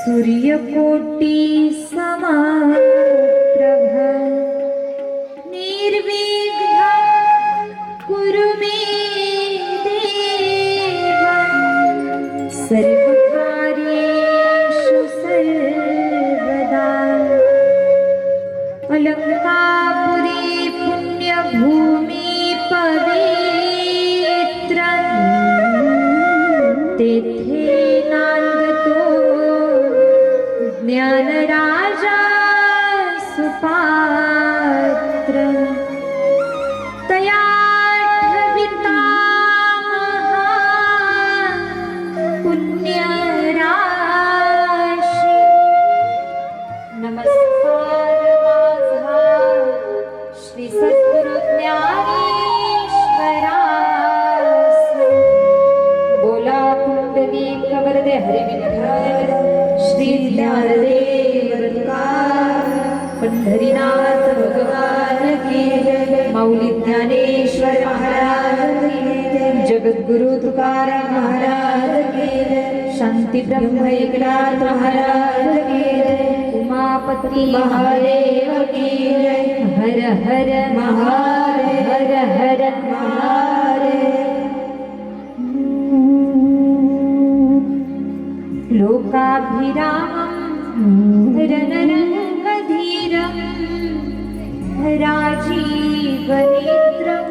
सूर्यकोटि समप्रभ निर्विघ्नं कुरु मे देव सर्वकार्येषु सर्वदा अलंकापुरी पुण्यभूमि पवित्र तेथे नांदतो ज्ञानराजा सुपात्र तया ठविता पुण्यराशी नमस्कार माझा श्री सद्गुरु ज्ञानेश्वरास बोला पुंडलिक वरदे हरि विठ्ठल श्री ज्ञानदेव तुकार पंढरीनाथ भगवान की जय माऊली ज्ञानेश्वर महाराज की जय जगद्गुरु तुकाराम महाराज की जय शांती ब्रह्म एकनाथ महाराज की जय उमापति महादेव की जय हर हर महादेव हर हर महादेव लोकाभिरामं रणरङ्गधीरं राजीवनेत्रं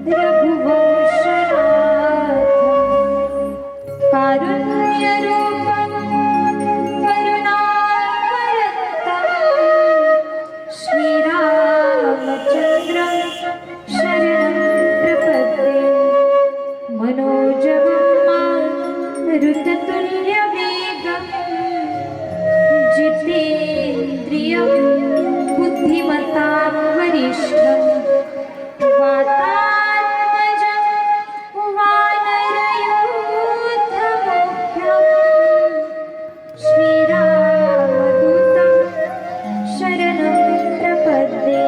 रघुवंशनाथं कारुण्यरूपं करुणावरतं श्रीरामचन्द्रं शरणं प्रपद्ये मनोजवं ऋततुल्यवेगं जितेन्द्रियं बुद्धिमतां वरिष्ठं वातात्मजं वानरयूथमुख्यं श्रीरामदूतं शरणं प्रपद्ये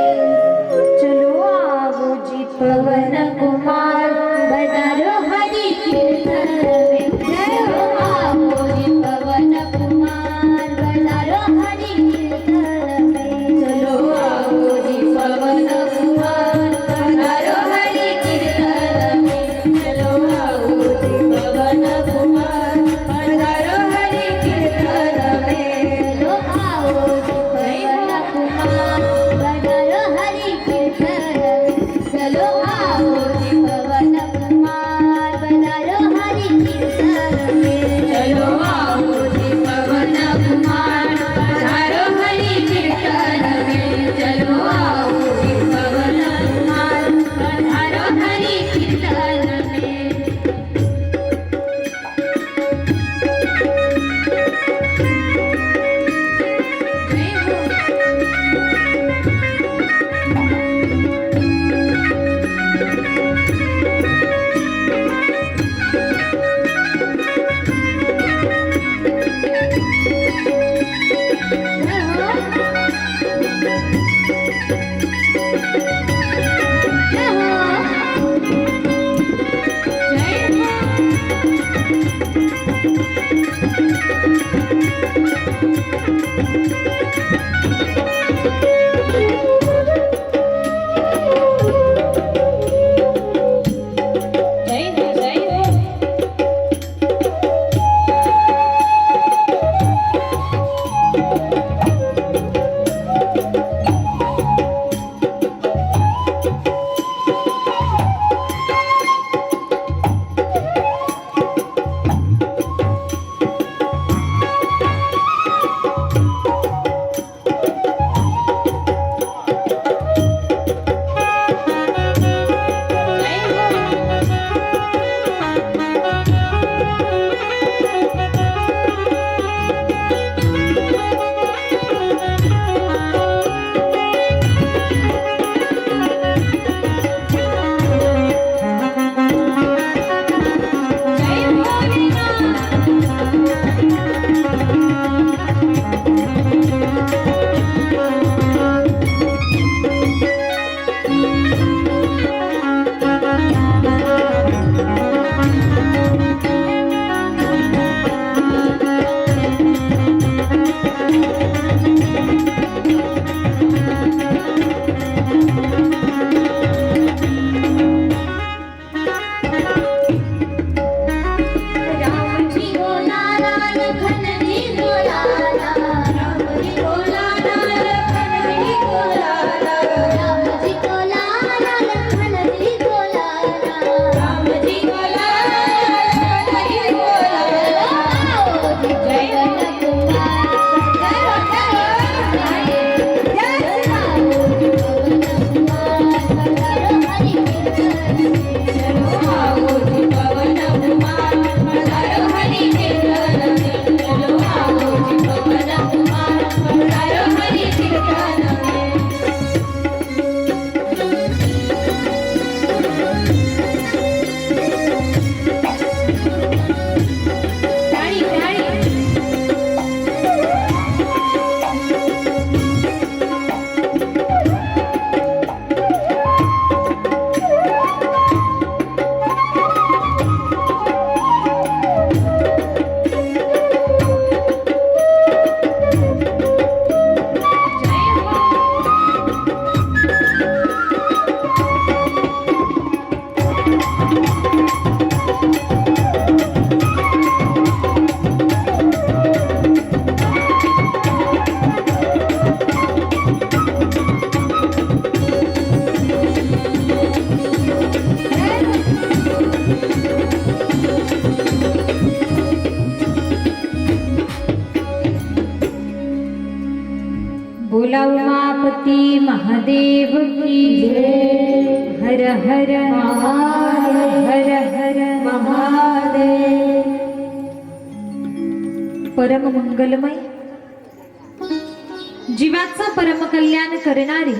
चलो आवो जी पवन कुमार बदरो हरि कीर्तन विठ्ठल महादेव की जय। हर हर महादेव, हर हर महादेव। परम मंगलमय जीवाचा परम कल्याण करणारी,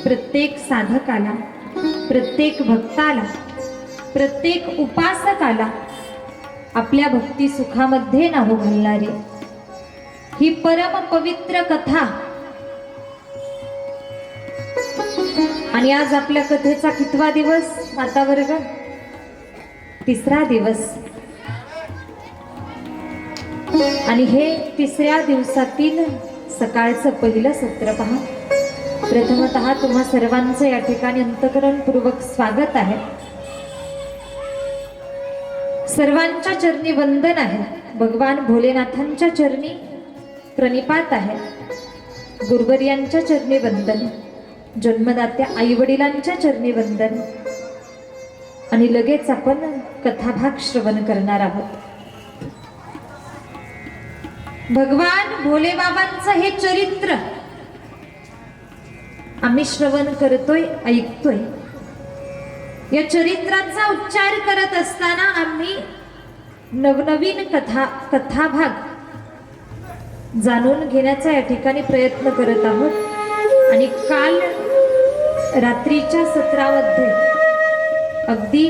प्रत्येक साधकाला, प्रत्येक भक्ताला, प्रत्येक उपासकाला आपल्या भक्ती सुखामध्ये नाव घालणारी ही परम पवित्र कथा। आणि आज आपल्या कथेचा कितवा दिवस माता वर्ग? तिसरा दिवस। आणि हे तिसऱ्या दिवसातील सकाळचं पहिलं सत्र पहा। प्रथमतः तुम्हा सर्वांचं या ठिकाणी अंतःकरणपूर्वक स्वागत आहे। सर्वांच्या चरणी वंदन आहे। भगवान भोलेनाथांच्या चरणी प्रणिपात आहे। गुरुवर्यांच्या चरणी वंदन, जन्मदात्या आई वडिलांच्या चरणी वंदन। आणि लगेच आपण कथाभाग श्रवण करणार आहोत। भगवान भोले बाबांचं हे चरित्र आम्ही श्रवण करतोय, ऐकतोय। या चरित्राचा उच्चार करत असताना आम्ही नवनवीन कथाभाग जाणून घेण्याचा या ठिकाणी प्रयत्न करत आहोत। आणि काल रात्रीच्या सत्रामध्ये अगदी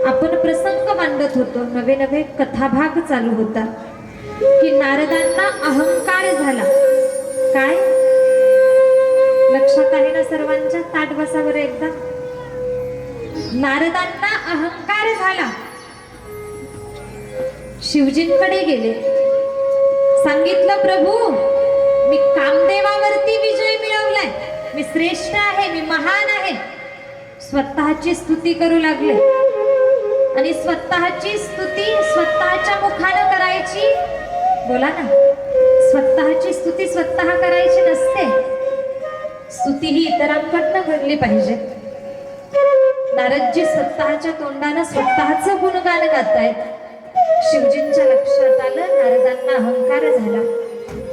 आपण प्रसंग मांडत होतो, नवे नवे कथाभाग चालू होता की नारदांना अहंकार झाला। काय लक्षात आहे ना सर्वांच्या? ताट बसावर एकदा। नारदांना अहंकार झाला, शिवजींकडे गेले, सांगितलं प्रभू मी कामदेवावरती विजय मिळवलाय, मी श्रेष्ठ आहे, मी महान आहे। स्वतःची स्तुती करू लागले। आणि स्वतःची स्तुती स्वतःच्या मुखानं करायची, बोला ना, स्वतःची स्तुती स्वतः करायची नसते, स्तुती ही इतरांकडनं घडली पाहिजे। नारदजी स्वतःच्या तोंडानं स्वतःचं गुणगान गातायत। शिवजींच्या लक्षात आलं नारदांना अहंकार झाला।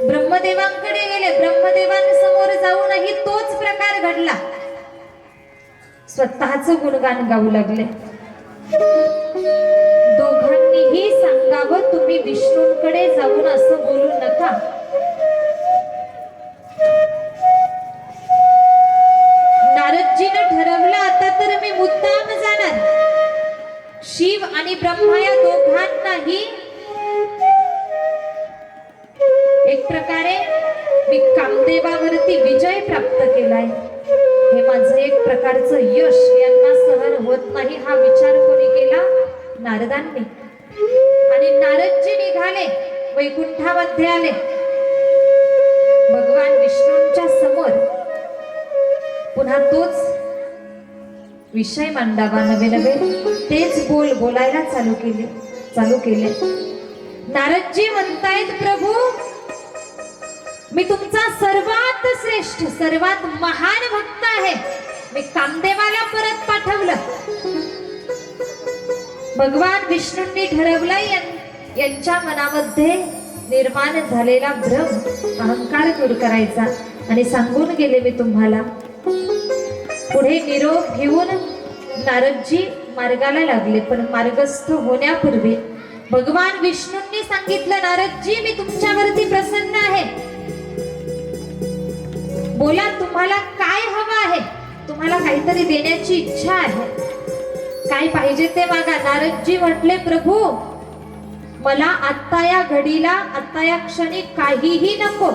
ब्रह्मदेवांकडे गेले, ब्रह्मदेवांसमोर जाऊनही तोच प्रकार घडला, स्वतःचं गुणगान गाऊ लागले। दोघांनीही सांगावं तुम्ही विष्णूंकडे जाऊन असं बोलू नका। नारदजीनं ठरवलं आता तर मी मुद्दाम जाणार, शिव आणि ब्रह्मा या दोघांनाही एक प्रकारे मी कामदेवावरती विजय प्राप्त केलाय, हे माझं एक प्रकारचं यश यांना सहन होत नाही, हा विचार कोणी केला? नारदांनी। आणि नारदजी निघाले, वैकुंठामध्ये आले। भगवान विष्णूंच्या समोर पुन्हा तोच विषय मांडावा, नवे नवे तेच बोलायला चालू केले। नारदजी म्हणतायत प्रभू मी तुमचा सर्वात श्रेष्ठ, सर्वात महान भक्त आहे, मी कामदेवाला परत पाठवलं। भगवान विष्णूंनी ठरवलं यांच्या मनामध्ये निर्माण झालेला भ्रम, अहंकार दूर करायचा। आणि सांगून गेले मी तुम्हाला। पुढे निरोप घेऊन नारदजी मार्गाला लागले, पण मार्गस्थ होण्यापूर्वी भगवान विष्णूंनी सांगितलं नारदजी मी तुमच्यावरती प्रसन्न आहे, बोला तुम्हाला काय हवं आहे, तुम्हाला काहीतरी देण्याची इच्छा आहे, काय पाहिजे ते मागा। नारदजी म्हटले प्रभू मला आत्ता या घडीला, आत्ता या क्षणी काहीही नको,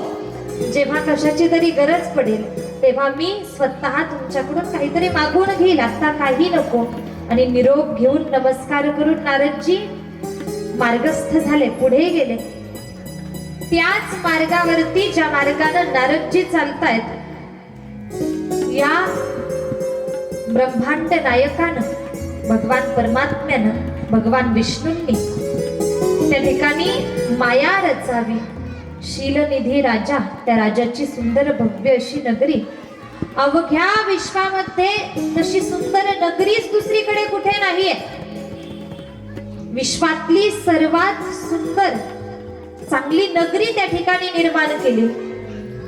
जेव्हा कशाची तरी गरज पडेल तेव्हा मी स्वतः तुमच्याकडून काहीतरी मागून घेईल, आता काही नको। आणि निरोप घेऊन नमस्कार करून नारदजी मार्गस्थ झाले, पुढे गेले। त्याच मार्गावरती ज्या मार्गाने नारदजी चालतायत, या ब्रह्मांड नायकानं, भगवान परमात्म्यानं, भगवान विष्णूंनी त्या ठिकाणी माया रचावी। शीलनिधी राजा, त्या राजाची सुंदर भव्य अशी नगरी, अवघ्या विश्वामध्ये तशी सुंदर नगरीच दुसरीकडे कुठे नाहीये। विश्वातली सर्वात सुंदर चांगली नगरी त्या ठिकाणी निर्माण केली।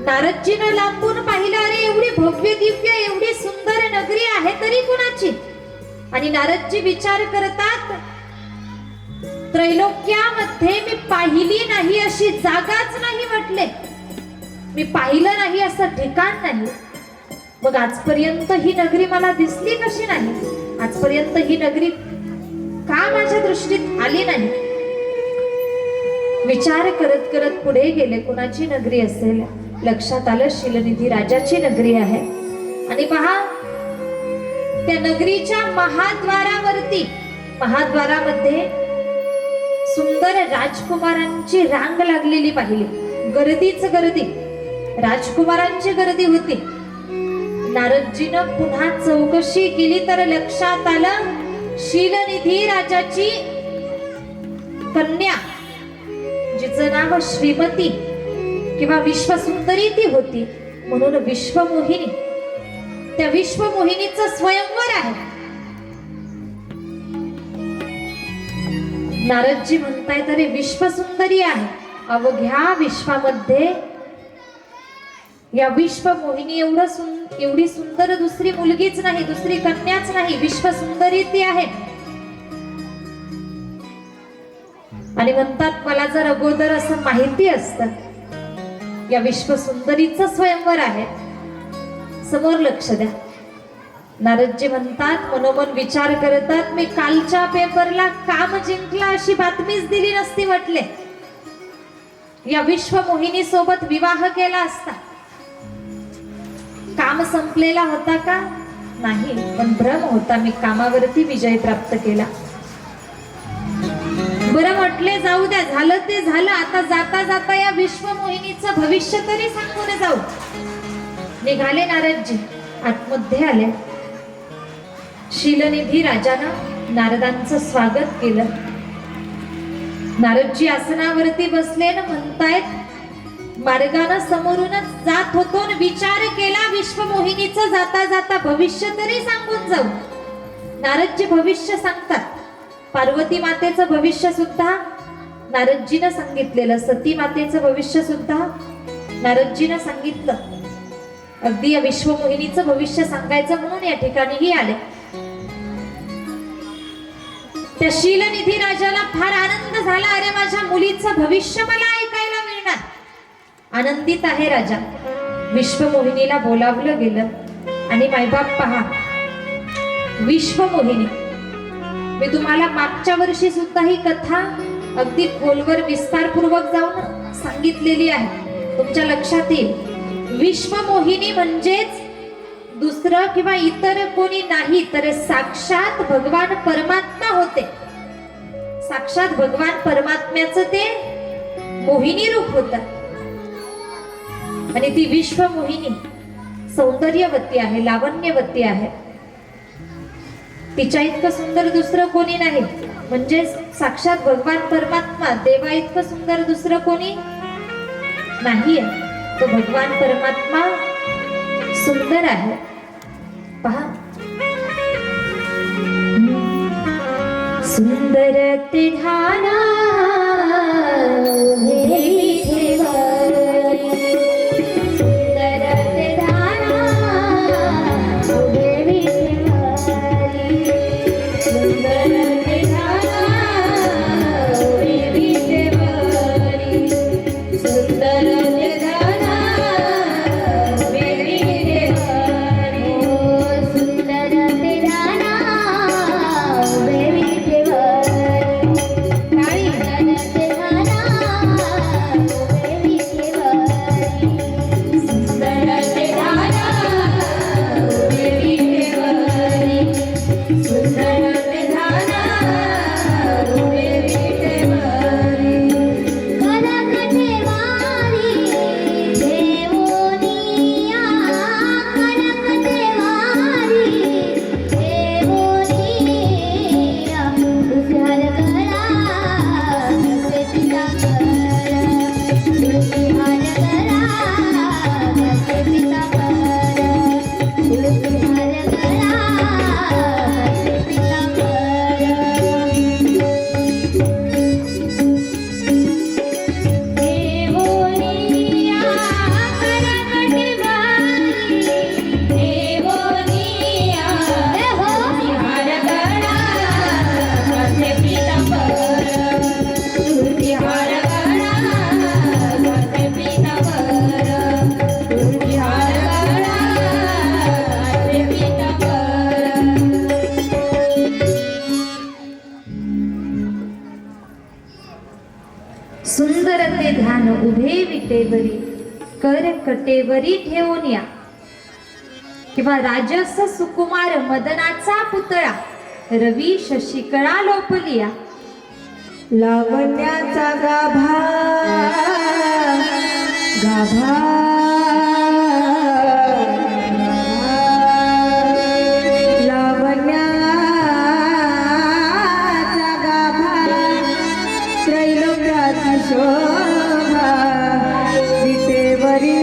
नारदजीनं लांबून पाहिलं, अरे एवढी भव्य दिव्य एवढी सुंदर नगरी आहे तरी कुणाची? आणि नारदजी विचार करतात, त्रैलोक्यामध्ये मी पाहिली नाही अशी जागाच नाही म्हटले, मी पाहिलं नाही असं ठिकाण नाही. मग आजपर्यंत ही नगरी मला दिसली कशी नाही? आजपर्यंत ही नगरी का माझ्या दृष्टीत आली नाही? विचार करत करत पुढे गेले, कुणाची नगरी असेल? लक्षात आलं, शीलनिधी राजाची नगरी आहे. आणि पहा, त्या नगरीच्या महाद्वारावरती, महाद्वारामध्ये सुंदर राजकुमारांची रांग लागलेली पाहिली. गर्दीच गर्दी, राजकुमारांची गर्दी होती. नारदजीनं पुन्हा चौकशी केली तर लक्षात आलं, शीलनिधी राजाची कन्या, जिचं नाव श्रीमती किंवा विश्वसुंदरी ती होती, म्हणून विश्वमोहिनी. त्या विश्वमोहिनीचं स्वयंवर आहे. नारदजी म्हणतायत, अरे विश्वसुंदरी आहे. अवघ्या विश्वामध्ये या विश्वमोहिनी एवढी सुंदर दुसरी मुलगीच नाही, दुसरी कन्याच नाही, विश्वसुंदरी ती आहे. आणि म्हणतात, मला जर अगोदर असं माहिती असतं या विश्वसुंदरीचं स्वयंवर आहे, समोर लक्ष द्या. नारदजी म्हणतात, मनोमन विचार करतात, मी कालच्या पेपरला काम जिंकला अशी बातमीच दिली नसती म्हटले, या विश्वमोहिनी सोबत विवाह केला असता. काम संपलेला होता का? नाही, पण भ्रम होता, मी कामावरती विजय प्राप्त केला. बरं म्हटले, जाऊ द्या, झालं ते झालं. आता जाता जाता या विश्वमोहिनीचं भविष्य तरी सांगून जाऊ. निघाले नारदजी, आतमध्ये आले. शीलनिधी राजानं नारदांचं स्वागत केलं. नारदजी आसनावरती बसले ना, म्हणतायत, मार्गानं समोरूनच जात होतो, विचार केला विश्वमोहिनीचं जाता जाता भविष्य तरी सांगून जाऊ. नारदजी भविष्य सांगतात. पार्वती मातेचं भविष्य सुद्धा नारदजीनं सांगितलेलं, सती मातेचं भविष्य सुद्धा नारदजीनं सांगितलं. अगदी या विश्वमोहिनीचं भविष्य सांगायचं म्हणून या ठिकाणीही आले. त्या शीलनिधी राजाला फार आनंद झाला, अरे माझ्या मुलीचं भविष्य मला ऐकायला मिळणार. आनंदित आहे राजा. विश्वमोहिनीला बोलावलं गेलं आणि मायबाप पहा, विश्वमोहिनी, मी तुम्हाला मागच्या वर्षी सुद्धा ही कथा अगदी खोलवर विस्तारपूर्वक जाऊन सांगितलेली आहे, तुमच्या लक्षात येईल. विश्वमोहिनी म्हणजेच दुसरं किंवा इतर कोणी नाही तर साक्षात भगवान परमात्मा होते. साक्षात भगवान परमात्म्याचं ते मोहिनी रूप होतं. आणि ती विश्वमोहिनी सौंदर्यवती आहे, लावण्यवती आहे. तिच्या इतकं सुंदर दुसरं कोणी नाही. म्हणजे साक्षात भगवान परमात्मा, देवा इतकं सुंदर दुसरं कोणी नाहीये. तो भगवान परमात्मा सुंदर आहे. पहा, सुंदर ते ढाना सुंदर ते ध्यान उभे विटेवरी कर कटेवरी ठेवून या. किंवा राजस सुकुमार मदनाचा पुतळा रवी शशिकळा लोपलिया. लावण्याचा गाभा गाभा लावण्याचा गाभा त्रैलोक्याची शोभा विटेवरी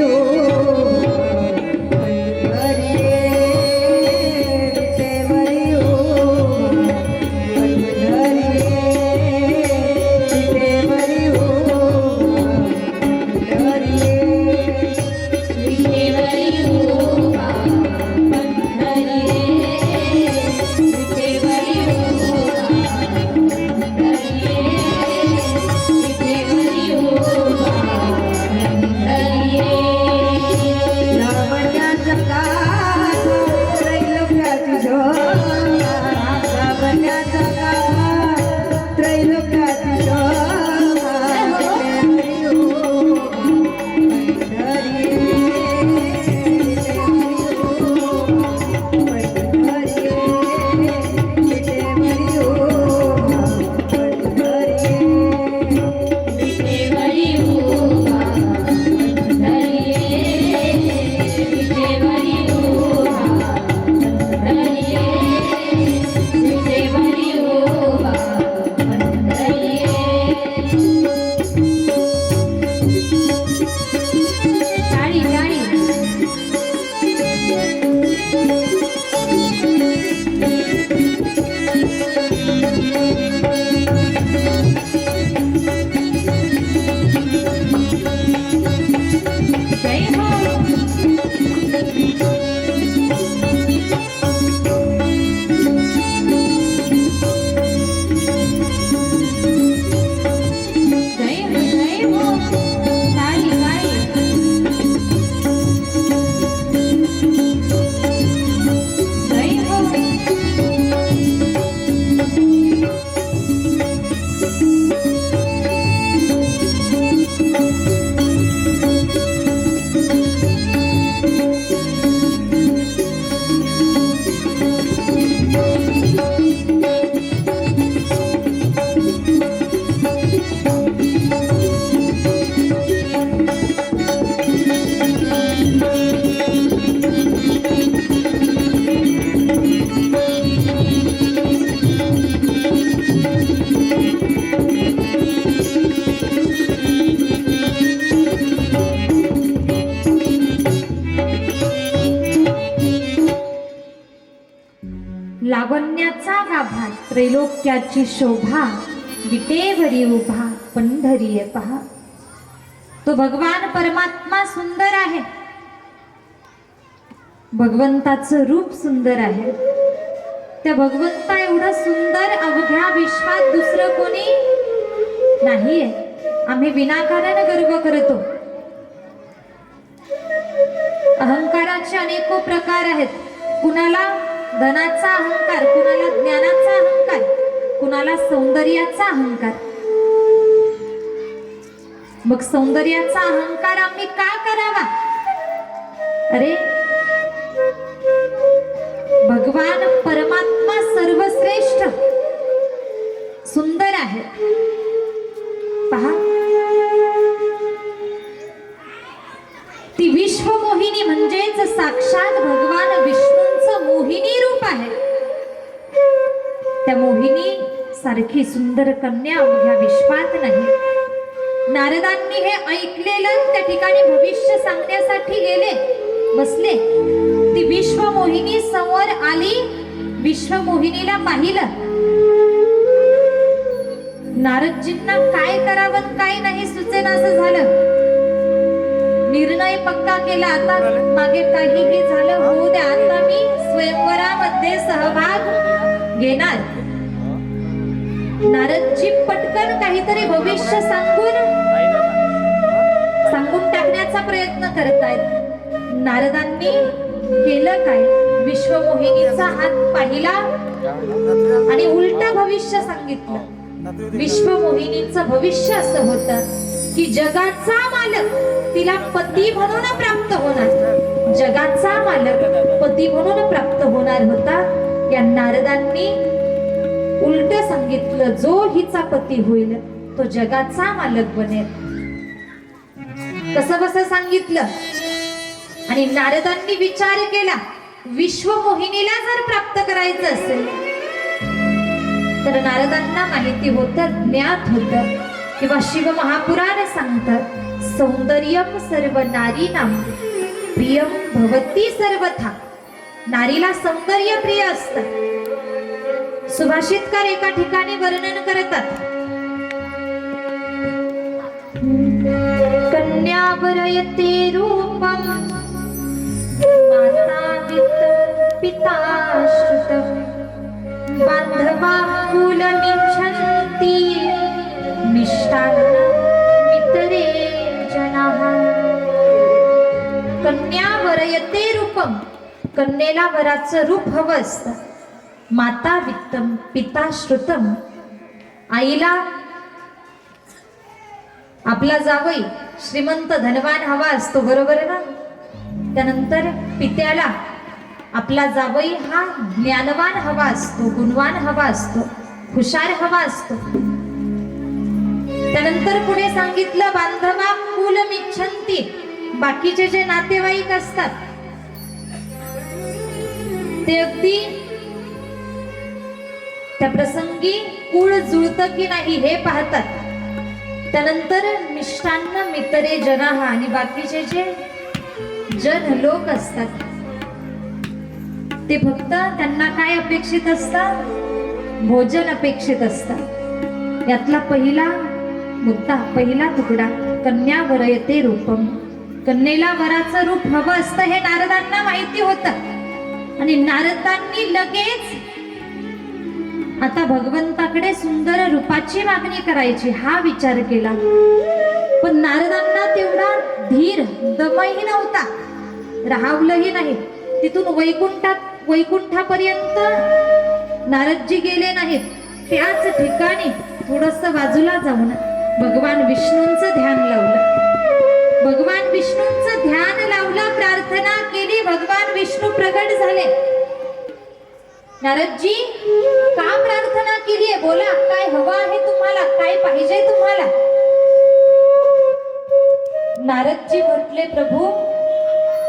लावण्याचा गाभा त्रैलोक्याची शोभा विटेवरी उभा पंढरीये पहा. तो भगवान परमात्मा सुंदर आहे. भगवंताचं रूप सुंदर आहे. त्या भगवंता एवढं सुंदर अवघ्या विश्वात दुसरं कोणी नाहीये. आम्ही विनाकारण गर्व करतो. अहंकाराचे अनेको प्रकार आहेत. कुणाला धनाचा अहंकार, कुणाला ज्ञानाचा अहंकार, कुणाला सौंदर्याचा अहंकार. मग सौंदर्याचा अहंकार आम्ही का करावा? अरे भगवान परमात्मा सर्वश्रेष्ठ सुंदर आहे. पहा, ती विश्वमोहिनी म्हणजेच साक्षात भगवान विष्णूंचं मोहिनी रूप आहे. त्या मोहिनी सारखी सुंदर कन्या अवघ्या विश्वात नाही. नारदांनी हे ऐकलेलं त्या ठिकाणी भविष्य सांगण्यासाठी गेले, बसले. ती विश्वमोहिनी समोर आली. विश्वमोहिनीला पाहिलं. नारदजींना काय करावं काय नाही सुचेना असं झालं. निर्णय पक्का केला. आता मागे काहीही झालं होऊ द्या, आता मी स्वयंवरामध्ये सहभाग घेणार. नारदजी पटकन काहीतरी भविष्य सांगून टाकण्याचा प्रयत्न करतायत. नारदांनी केलं काय? विश्वमोहिनीचा हात पाहिला आणि उलट भविष्य सांगितलं. विश्वमोहिनीचं भविष्य असं होतं की जगाचा मालक तिला पती म्हणून प्राप्त होणार, जगाचा मालक पती म्हणून प्राप्त होणार होता. या नारदांनी उलट सांगितलं, जो हिचा पती होईल तो जगाचा मालक बनेल. कसं कसं सांगितलं. आणि नारदांनी विचार केला, विश्वमोहिनीला जर प्राप्त करायचं असेल तर नारदांना माहिती होतं, ज्ञात होतं किंवा शिव महापुराण सांगतात, सौंदर्यम सर्व नारीणाम प्रियम भवती सर्वथा. नारीला सौंदर्य प्रिय असतं. सुभाषितकार एका ठिकाणी वर्णन करतात, कन्यावरयते रूपम माता पिता श्रुतम बांधवा कुलमिच्छन्ति मिष्टान्न मितरे जनाः. कन्यावरयते रूपम, कन्येला वराचं रूप हवं असतं. माता वित्तम पिता श्रुतम, आईला आपला जावई श्रीमंत धनवान हवा असतो, बरोबर आहे ना. त्यानंतर पित्याला आपला जावई हा ज्ञानवान हवा असतो, गुणवान हवा असतो, हुशार हवा असतो. त्यानंतर पुढे सांगितलं, बांधवा कुलमिच्छन्ति, बाकीचे जे नातेवाईक असतात ते अगदी त्या प्रसंगी कुळ जुळतं की नाही हे पाहतात. त्यानंतर मिष्टान्न मितरे जनाः, आणि बाकीचे जे जन लोक असतात ते फक्त त्यांना काय अपेक्षित असतं, भोजन अपेक्षित असतं. यातला पहिला मुद्दा, पहिला तुकडा, कन्यावरयते रूपम, कन्येला वराचं रूप हवं असतं हे नारदांना माहिती होतं. आणि नारदांनी लगेच आता भगवंताकडे सुंदर रूपाची मागणी करायची हा विचार केला. पण नारदांना तेवढा धीर दमही नव्हता, राहावलंही नाही. तिथून वैकुंठापर्यंत नारदजी गेले नाहीत. त्याच ठिकाणी थोडस बाजूला जाऊन भगवान विष्णूंचं ध्यान लावलं. भगवान विष्णूंचं ध्यान लावलं, प्रार्थना केली, भगवान विष्णू प्रगट झाले. नारदजी का प्रार्थना केली आहे, बोला, काय हवं आहे तुम्हाला, काय पाहिजे तुम्हाला. नारदजी म्हटले, प्रभू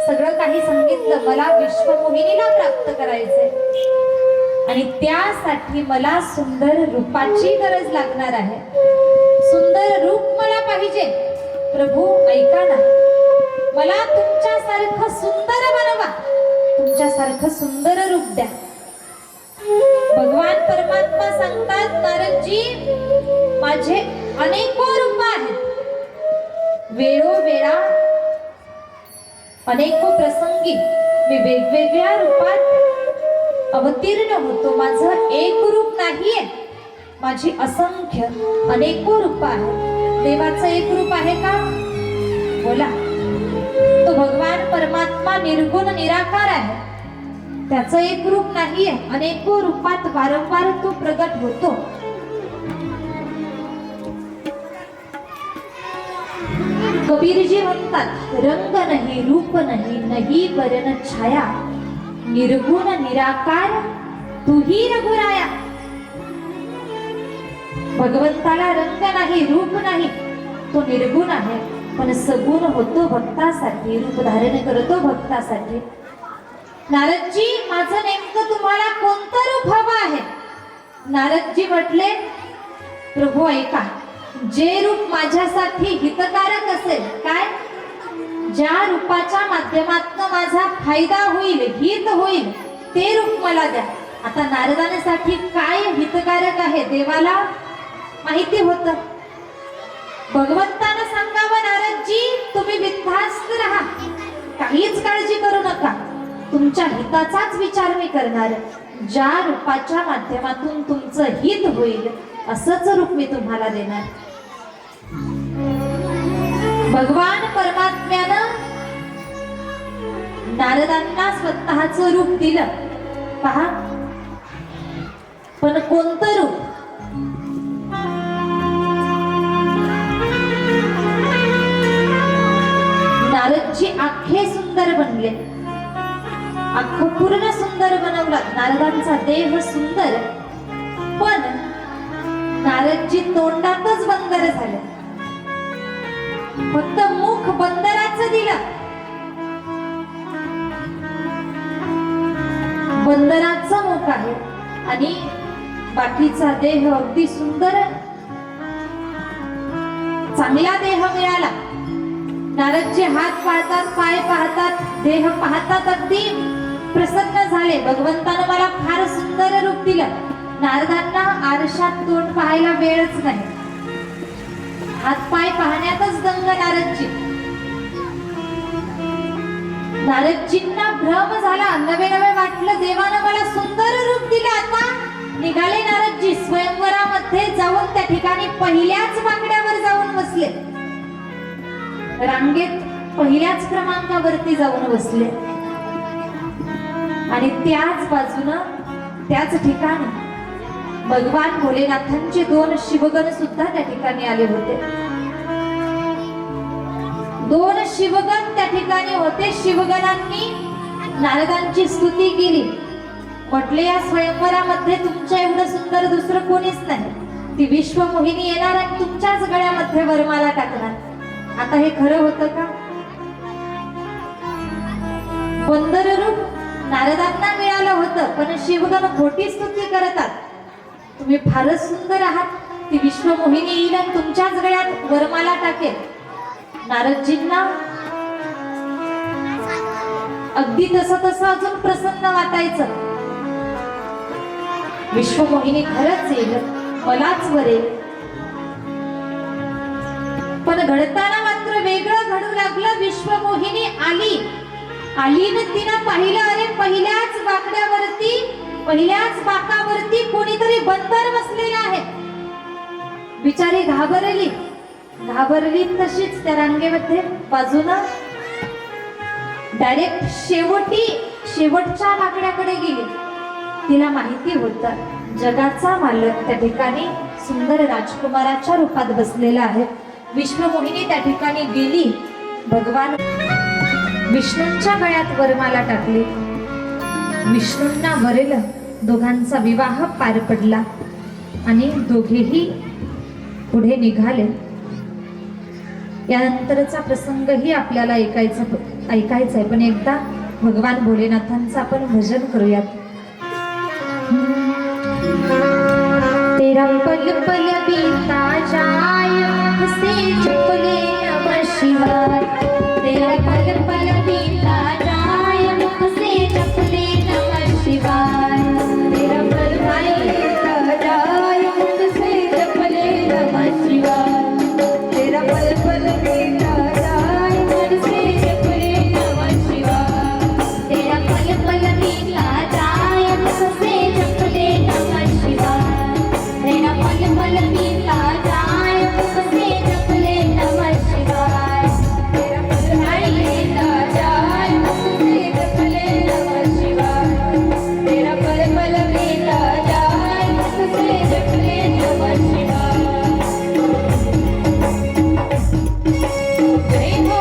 सगळं काही सांगितलं, मला विश्वमोहिनीला प्राप्त करायचंय आणि त्यासाठी मला सुंदर रूपाची गरज लागणार आहे. सुंदर रूप मला पाहिजे. प्रभू ऐका ना, मला तुमच्यासारखं सुंदर बनवा, तुमच्यासारखं सुंदर रूप द्या. भगवान परमात्मा सांगतात, नारदजी माझे अनेको रूप आहेत. वेळोवेळा अनेको प्रसंगी मी वेगवेगळ्या रूपात अवतीर्ण होतो. माझं एक रूप नाहीये, माझी असंख्य अनेको रूप आहेत. देवाचं एक रूप आहे का, बोला. तो भगवान परमात्मा निर्गुण निराकार आहे, त्याचं एक रूप नाहीये, अनेको रूपात वारंवार तो प्रगट होतो. कबीरजी म्हणतात, रंग नाही रूप नाही, नहीं वर्ण छाया, निर्गुण निराकार तुही रघुराया. भगवंताला रंग नाही, रूप नाही, तो निर्गुण आहे, पण सगुण होतो भक्तासाठी, रूप धारण करतो भक्तासाठी. नारदजी माझं नेमकं तुम्हाला कोणतं रूप हवं आहे. नारदजी म्हटले, प्रभू ऐका, जे रूप माझ्यासाठी हितकारक असेल, काय, ज्या रूपाच्या माध्यमातून माझा फायदा होईल, हित होईल, ते रूप मला द्या. आता नारदांसाठी काय हितकारक आहे देवाला माहिती होतं. भगवंतानं सांगावं, नारदजी तुम्ही बिनधास्त राहा, काहीच काळजी करू नका, तुमच्या हिताचाच विचार मी करणार. ज्या रूपाच्या माध्यमातून तुमचं हित होईल असंच रूप मी तुम्हाला देणार. भगवान परमात्म्यानं नारदांना स्वतःचं रूप दिलं, पहा. पण कोणतं रूप, नारदांचा देह सुंदर, पण नारदजी तोंडातच बंदर झाले. फक्त मुख बंदराचं दिलं. बंदराचं मुख आहे आणि बाकीचा देह अगदी सुंदर चांगला देह मिळाला. नारदजी हात पाहतात, पाय पाहतात, देह पाहतात, अगदी प्रसन्न झाले. भगवंतानं मला फार सुंदर रूप दिलं. नारदांना आरशात तोंड पाहायला वेळच नाही. हात पाय पाहण्यातच दंग नारदजी. नारदजींना भ्रम झाला. नवे नवे वाटलं देवानं मला सुंदर रूप दिलं. आता निघाले नारदजी स्वयंवरामध्ये जाऊन त्या ठिकाणी पहिल्याच बाकड्यावर जाऊन बसले. रांगेत पहिल्याच क्रमांकावरती जाऊन बसले आणि त्याच बाजूनं त्याच ठिकाणी भगवान भोलेनाथांचे 2 शिवगण सुद्धा त्या ठिकाणी आले होते. 2 शिवगण त्या ठिकाणी होते. शिवगणांनी नारदांची स्तुती केली. म्हटले या स्वयंवरामध्ये तुमच्या एवढं सुंदर दुसरं कोणीच नाही. ती विश्वमोहिनी येणार आणि तुमच्याच गळ्यामध्ये वरमाला टाकणार. आता हे खरं होतं का? बंदर रूप नारदांना मिळालं होतं, पण शिवगण खोटी स्तुती करतात. तुम्ही फारच सुंदर आहात, ती विश्वमोहिनी येईल आणि तुमच्याच गळ्यात वरमाला टाकेल. नारदजींना अगदी तसं अजून प्रसन्न वाटायचं. विश्वमोहिनी खरंच येईल, मलाच वरेल. पण घडताना मात्र वेगळं घडू लागलं. विश्वमोहिनी आली न तिनं पाहिलं, अरे पहिल्याच बाकड्यावरती, पहिल्याच बाकावरती कोणीतरी बंदर बसलेला आहे. बिचारी घाबरली तशीच त्या रांगेमध्ये बाजूनं डायरेक्ट शेवटच्या बाकड्याकडे गेली. तिला माहिती होतं जगाचा मालक त्या ठिकाणी सुंदर राजकुमाराच्या रूपात बसलेला आहे. विश्वमोहिनी त्या ठिकाणी गेली. भगवान विष्णूंच्या गळ्यात वरमाला टाकली. विष्णूंना वरलं. दोघांचा विवाह पार पडला आणि दोघेही पुढे निघाले. यानंतरचा प्रसंगही आपल्याला ऐकायचा आहे, पण एकदा भगवान भोलेनाथांचं आपण भजन करूयात. तेरा पल पल बीता जाय, से जपले नमः शिवाय. तेरा पल पल बीता जाय, से जपले नमः शिवाय. तेरा पल पल बीता जाय, से जपले नमः शिवाय. तेरा पल पल बीता जाय, से जपले नमः शिवाय. तेरा पल पल बीता जाय, से जपले नमः शिवाय. तेरा पल पल बीता जाय, से जपले नमः शिवाय. तेरा पल पल बीता जाय, से जपले नमः शिवाय. तेरा पल पल बीता जाय, से जपले नमः शिवाय. जय हो.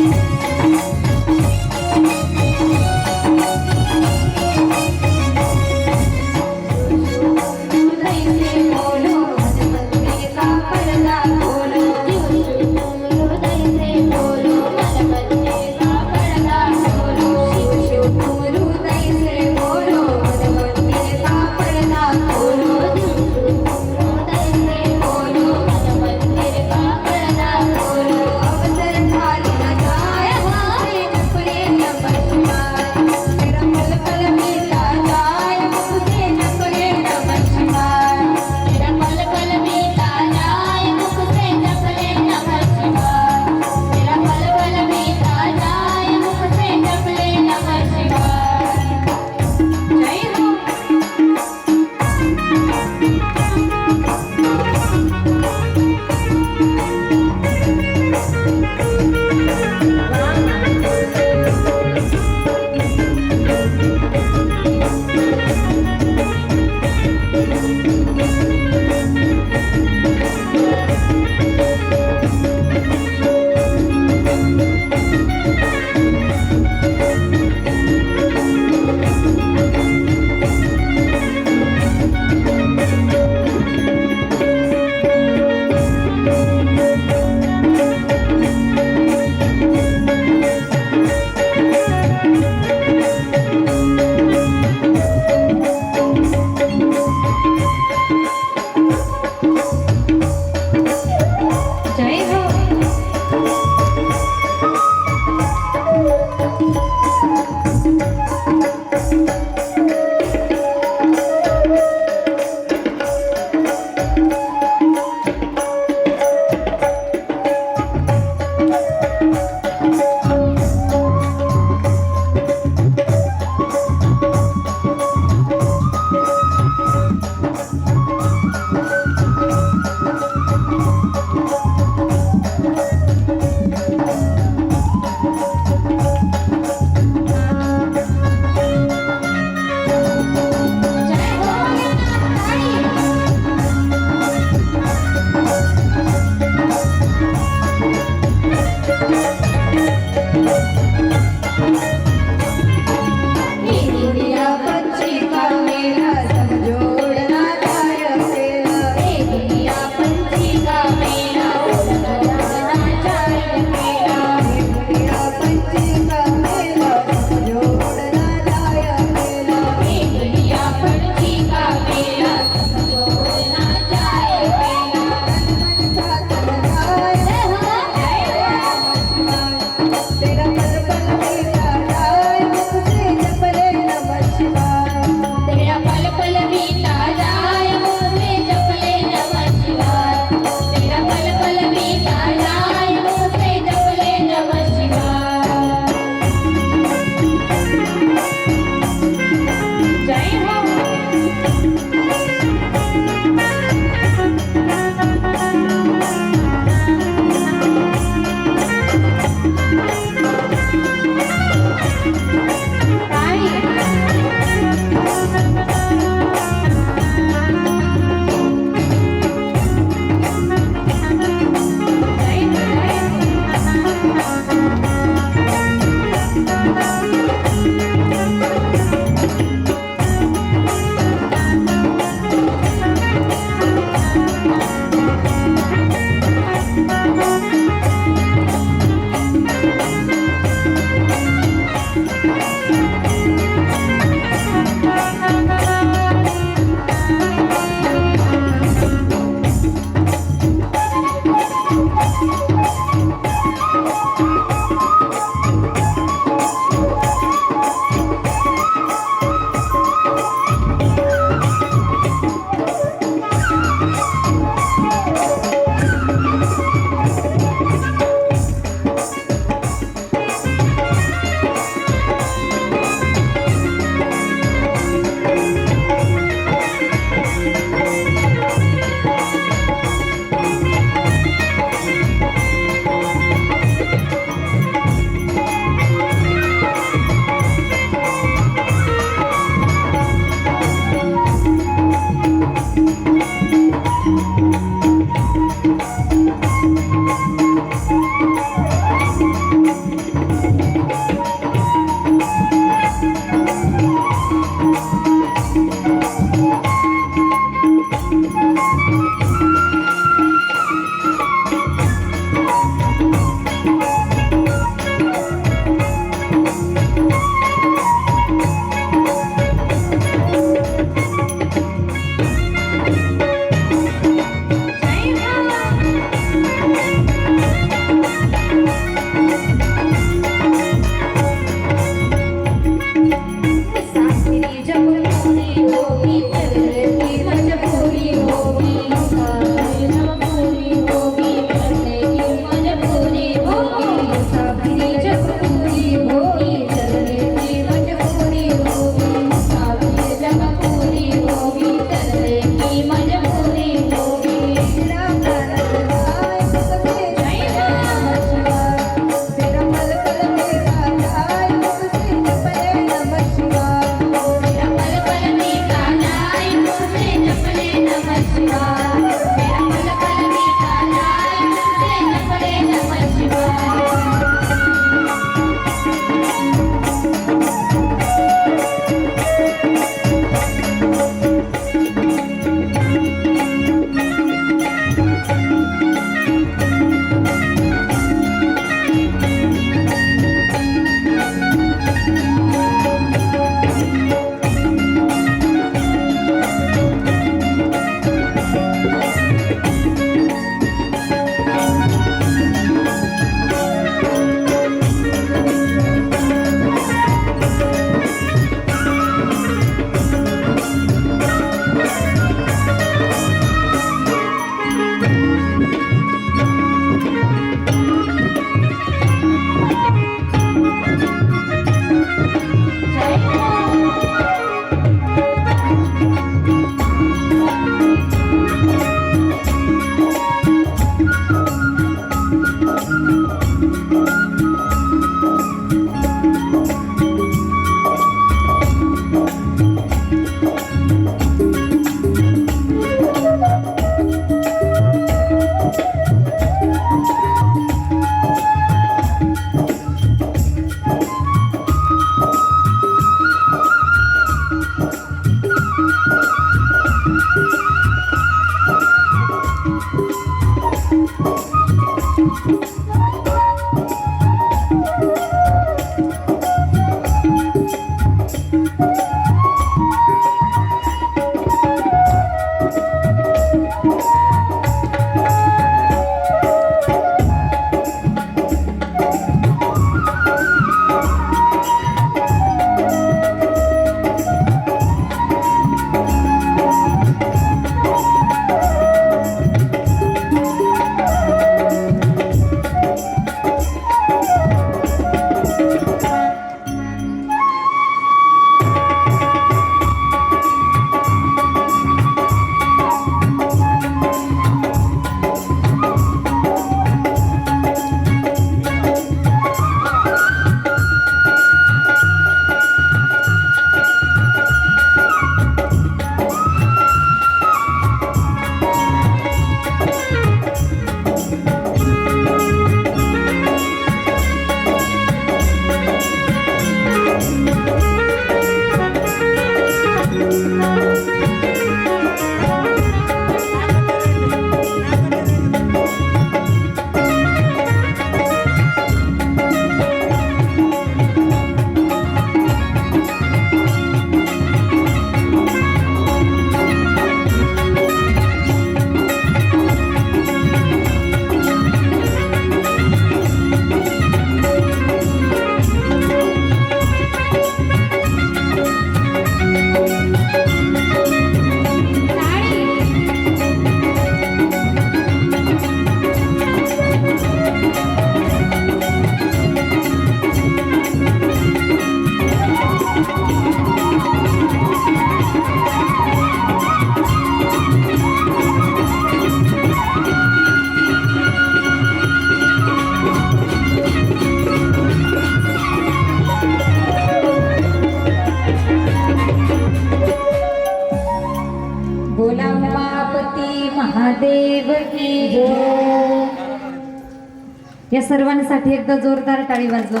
या सर्वांसाठी एकदा जोरदार टाळी वाजवा.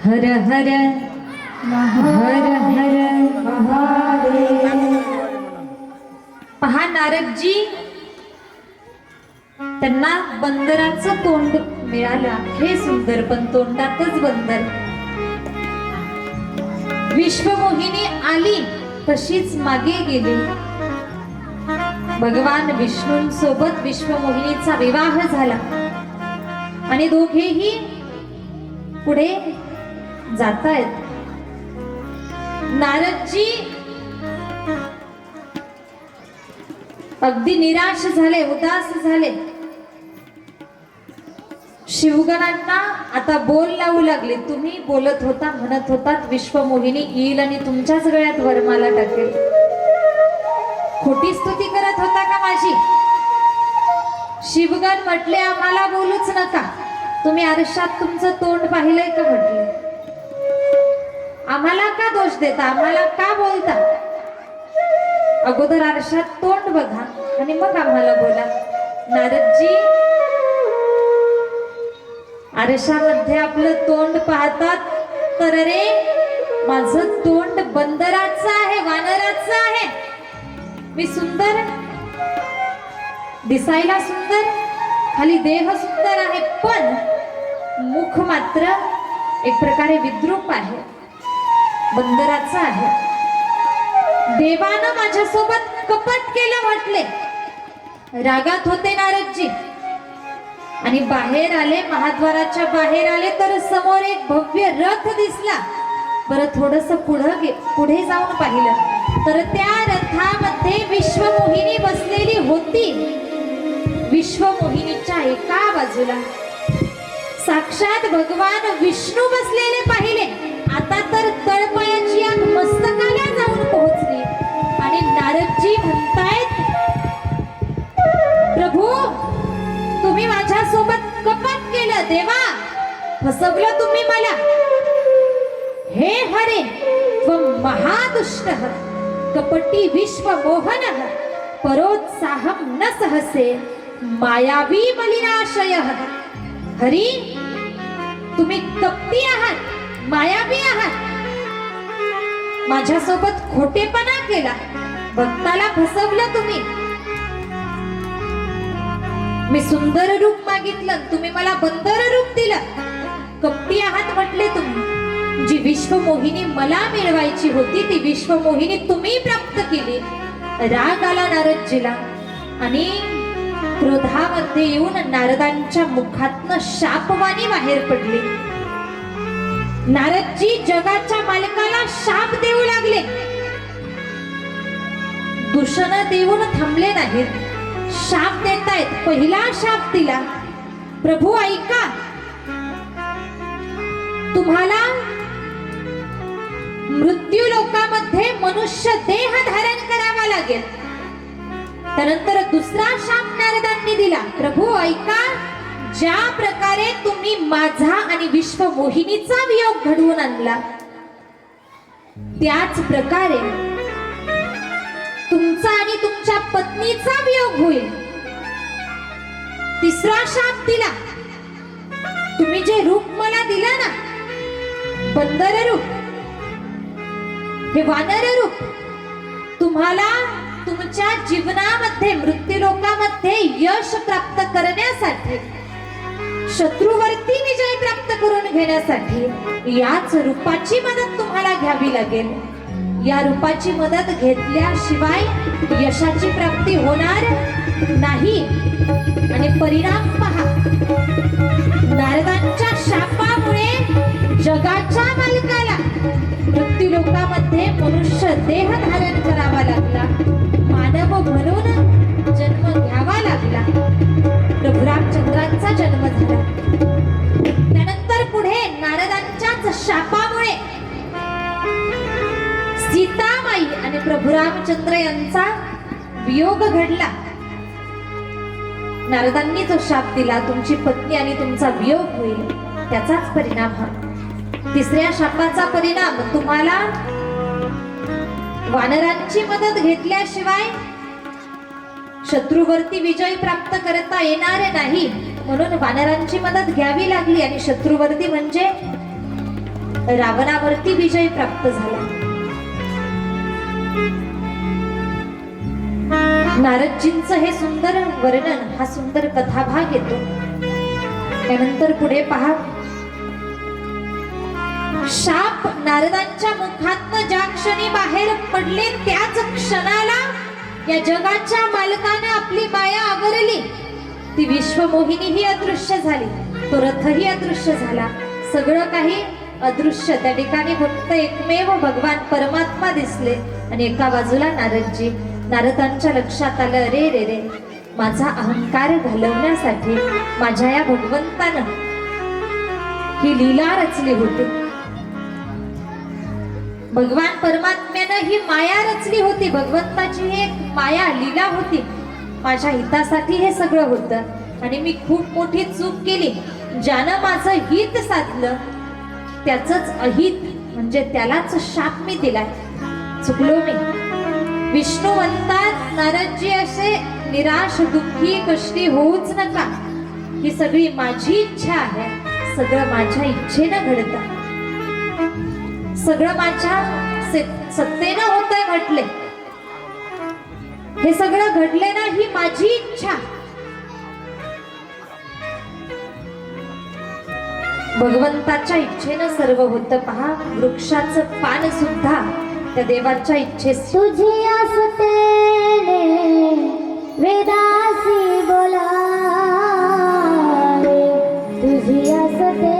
हर हर हर हर महादेव. पहा नारदजी, त्यांना बंदराचं तोंड मिळालं. हे सुंदर, पण तोंडातच बंदर. विश्वमोहिनी आली तशीच मागे गेली. भगवान विष्णूंसोबत विश्वमोहिनीचा विवाह झाला आणि दोघेही पुढे जातायत. नारदजी अगदी निराश झाले, उदास झाले. शिवगणांना आता बोल लावू लागले. तुम्ही बोलत होता, म्हणत होतात विश्वमोहिनी येईल आणि तुमच्याच गळ्यात वरमाला टाकेल. खोटी स्तुती करत होता का माझी? शिवगण म्हटले आम्हाला बोलूच नका. तुम्ही आरशात तुमचं तोंड पाहिलंय का म्हटले? आम्हाला का दोष देता, आम्हाला का बोलता? अगोदर आरशात तोंड बघा आणि मग आम्हाला बोला. नारदजी आरशामध्ये आपलं तोंड पाहतात तर रे माझं तोंड बंदराचं आहे, वानराचं आहे. मी सुंदर, दिसायला सुंदर, खाली देह सुंदर आहे, पण मुख मात्र एक प्रकारे विद्रूप आहे, बंदराचं आहे. देवानं माझ्यासोबत कपट केलं म्हटले. रागात होते नारदजी आणि बाहेर आले. महाद्वाराच्या बाहेर आले तर समोर एक भव्य रथ दिसला. बरं थोडस पुढे जाऊन पाहिलं तर त्या रथामध्ये विश्वमोहिनी बसलेली होती. विश्वमोहिनीच्या एका बाजूला साक्षात भगवान विष्णू बसलेले पाहिले. आता तर तळपायाची आग मस्तकाला जाऊन पोहोचली आणि नारदजी म्हणतायत प्रभू तुम्ही माझ्या सोबत कपट केलं. देवा फसवलं तुम्ही मला. हे हरे त्वं महादुष्टः कपटी विश्वमोहनः परोत्साहं न सहसे मायावी मलिनाशयः. हरी तुम्ही कपटी आहात, मायावी आहात. माझ्यासोबत खोटेपणा केला, भक्ताला फसवलं तुम्ही. मी सुंदर रूप मागितलं, तुम्ही मला बंदर रूप दिलं. कपटी आहात म्हटले तुम्ही. जी विश्वमोहिनी मला मिळवायची होती ती विश्वमोहिनी तुम्ही प्राप्त केली. राग आला नारदजीला आणि क्रोधामध्ये येऊन नारदांच्या मुखातनं शापवाणी बाहेर पडली. नारदजी जगाच्या मालकाला शाप देऊ लागले. दूषण देऊन थांबले नाहीत, शाप देतायत. पहिला शाप दिला, प्रभू ऐका, तुम्हाला मृत्यू लोकामध्ये मनुष्य देह धारण करावा लागेल. त्यानंतर दुसरा शाप नारदांनी दिला, प्रभू ऐका, ज्या प्रकारे तुम्ही माझा आणि विश्वमोहिनीचा वियोग घडवून आणला त्याच प्रकारे तुमचा आणि तुमच्या पत्नीचा वियोग होईल. तिसरा शाप दिला, तुम्ही जे रूप मला दिला ना, बंदर रूप, हे वानर रूप, तुम्हाला तुमच्या जीवनामध्ये मृत्यूलोकामध्ये यश प्राप्त करण्यासाठी, शत्रूवरती विजय प्राप्त करून घेण्यासाठी याच रूपाची मदत तुम्हाला घ्यावी लागेल. या रूपाची मदत घेतल्याशिवाय यशाची प्राप्ती होणार नाही. आणि परिणाम पहा, नारदांच्या शापामुळे जगाच्या मालकाला मृत्यूलोकामध्ये मनुष्य देह धारण करावा लागला, मानव म्हणून जन्म घ्यावा लागला. प्रभू रामचंद्रांचा जन्म झाला. त्यानंतर पुढे नारदांच्याच शापामुळे सीतामाई आणि प्रभू रामचंद्र यांचा वियोग घडला. नारदांनी जो शाप दिला, तुमची पत्नी आणि तुमचा वियोग होईल, त्याचाच परिणाम हा. तिसऱ्या शापाचा परिणाम, तुम्हाला वानरांची मदत घेतल्याशिवाय शत्रूवरती विजय प्राप्त करता येणार नाही, म्हणून वानरांची मदत घ्यावी लागली आणि शत्रूवरती म्हणजे रावणावरती विजय प्राप्त झाला. नारदजींचं हे सुंदर वर्णन, हा सुंदर कथाभाग येतो. त्यानंतर पुढे पहा, शाप नारदांच्या मुखातनं ज्या क्षणी बाहेर पडले त्याच क्षणाला या जगाच्या मालकानं आपली माया आवरली. ती विश्वमोहिनी ही अदृश्य झाली, तो रथही अदृश्य झाला, सगळं काही अदृश्य. त्या ठिकाणी फक्त एकमेव भगवान परमात्मा दिसले आणि एका बाजूला नारदजी. नारदांच्या लक्षात आलं, अरे रे रे, माझा अहंकार घालवण्यासाठी माझ्या या भगवंतानं ही लीला रचली होती. भगवान परमात्म्यानं ही माया रचली होती. भगवंताची ही एक माया लीला होती. माझ्या हितासाठी हे सगळं होतं आणि मी खूप मोठी चूक केली. ज्यानं माझं हित साधलं त्याचंच अहित म्हणजे त्यालाच शाप मी दिलाय. चुकलो मी. विष्णू म्हणतात, नारदजी असे निराश दुःखी कष्टी होऊच नका. ही सगळी माझी इच्छा आहे, सगळं माझ्या इच्छेनं घडतं, सगळं माझ्या सत्तेनं होतंय म्हटले. हे सगळं घडले ना, ही माझी इच्छा. भगवंताच्या इच्छेनं सर्व होतं. पहा, वृक्षाचं पान सुद्धा त्या देवाच्या इच्छे. तुझी असतेने वेदासी बोला, तुझी असते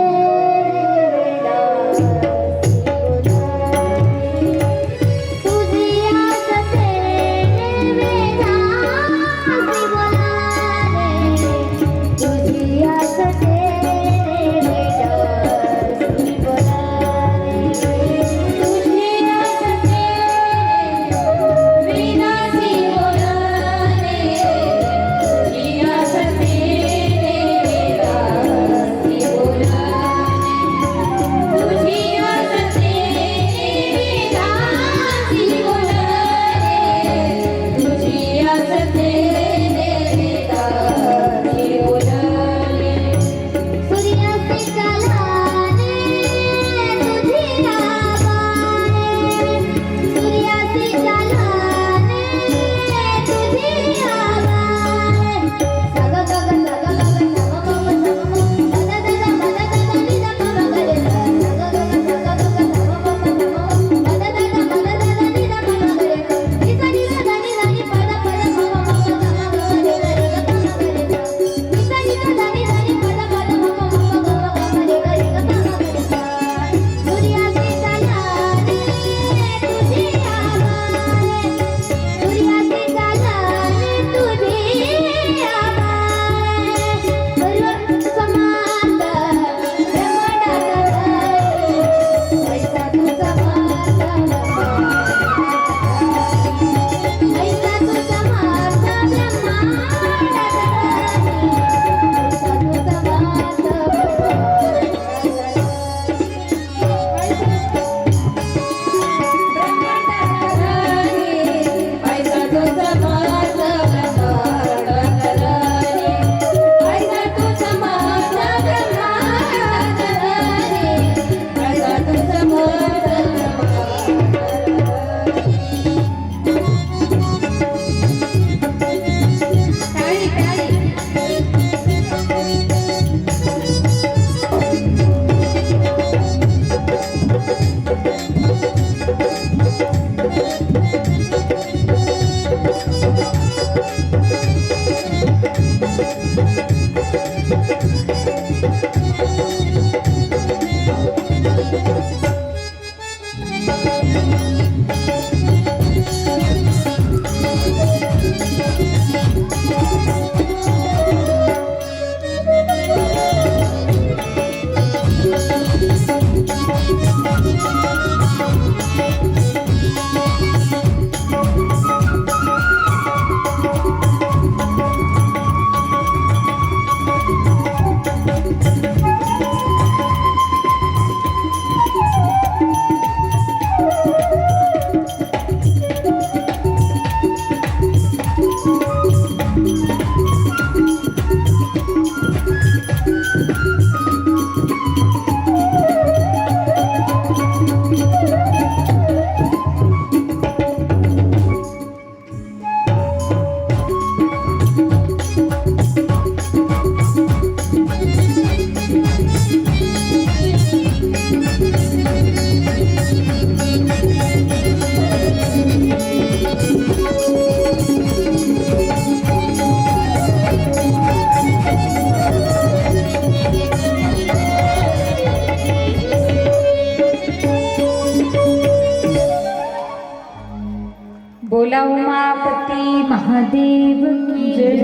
महादेव की जय.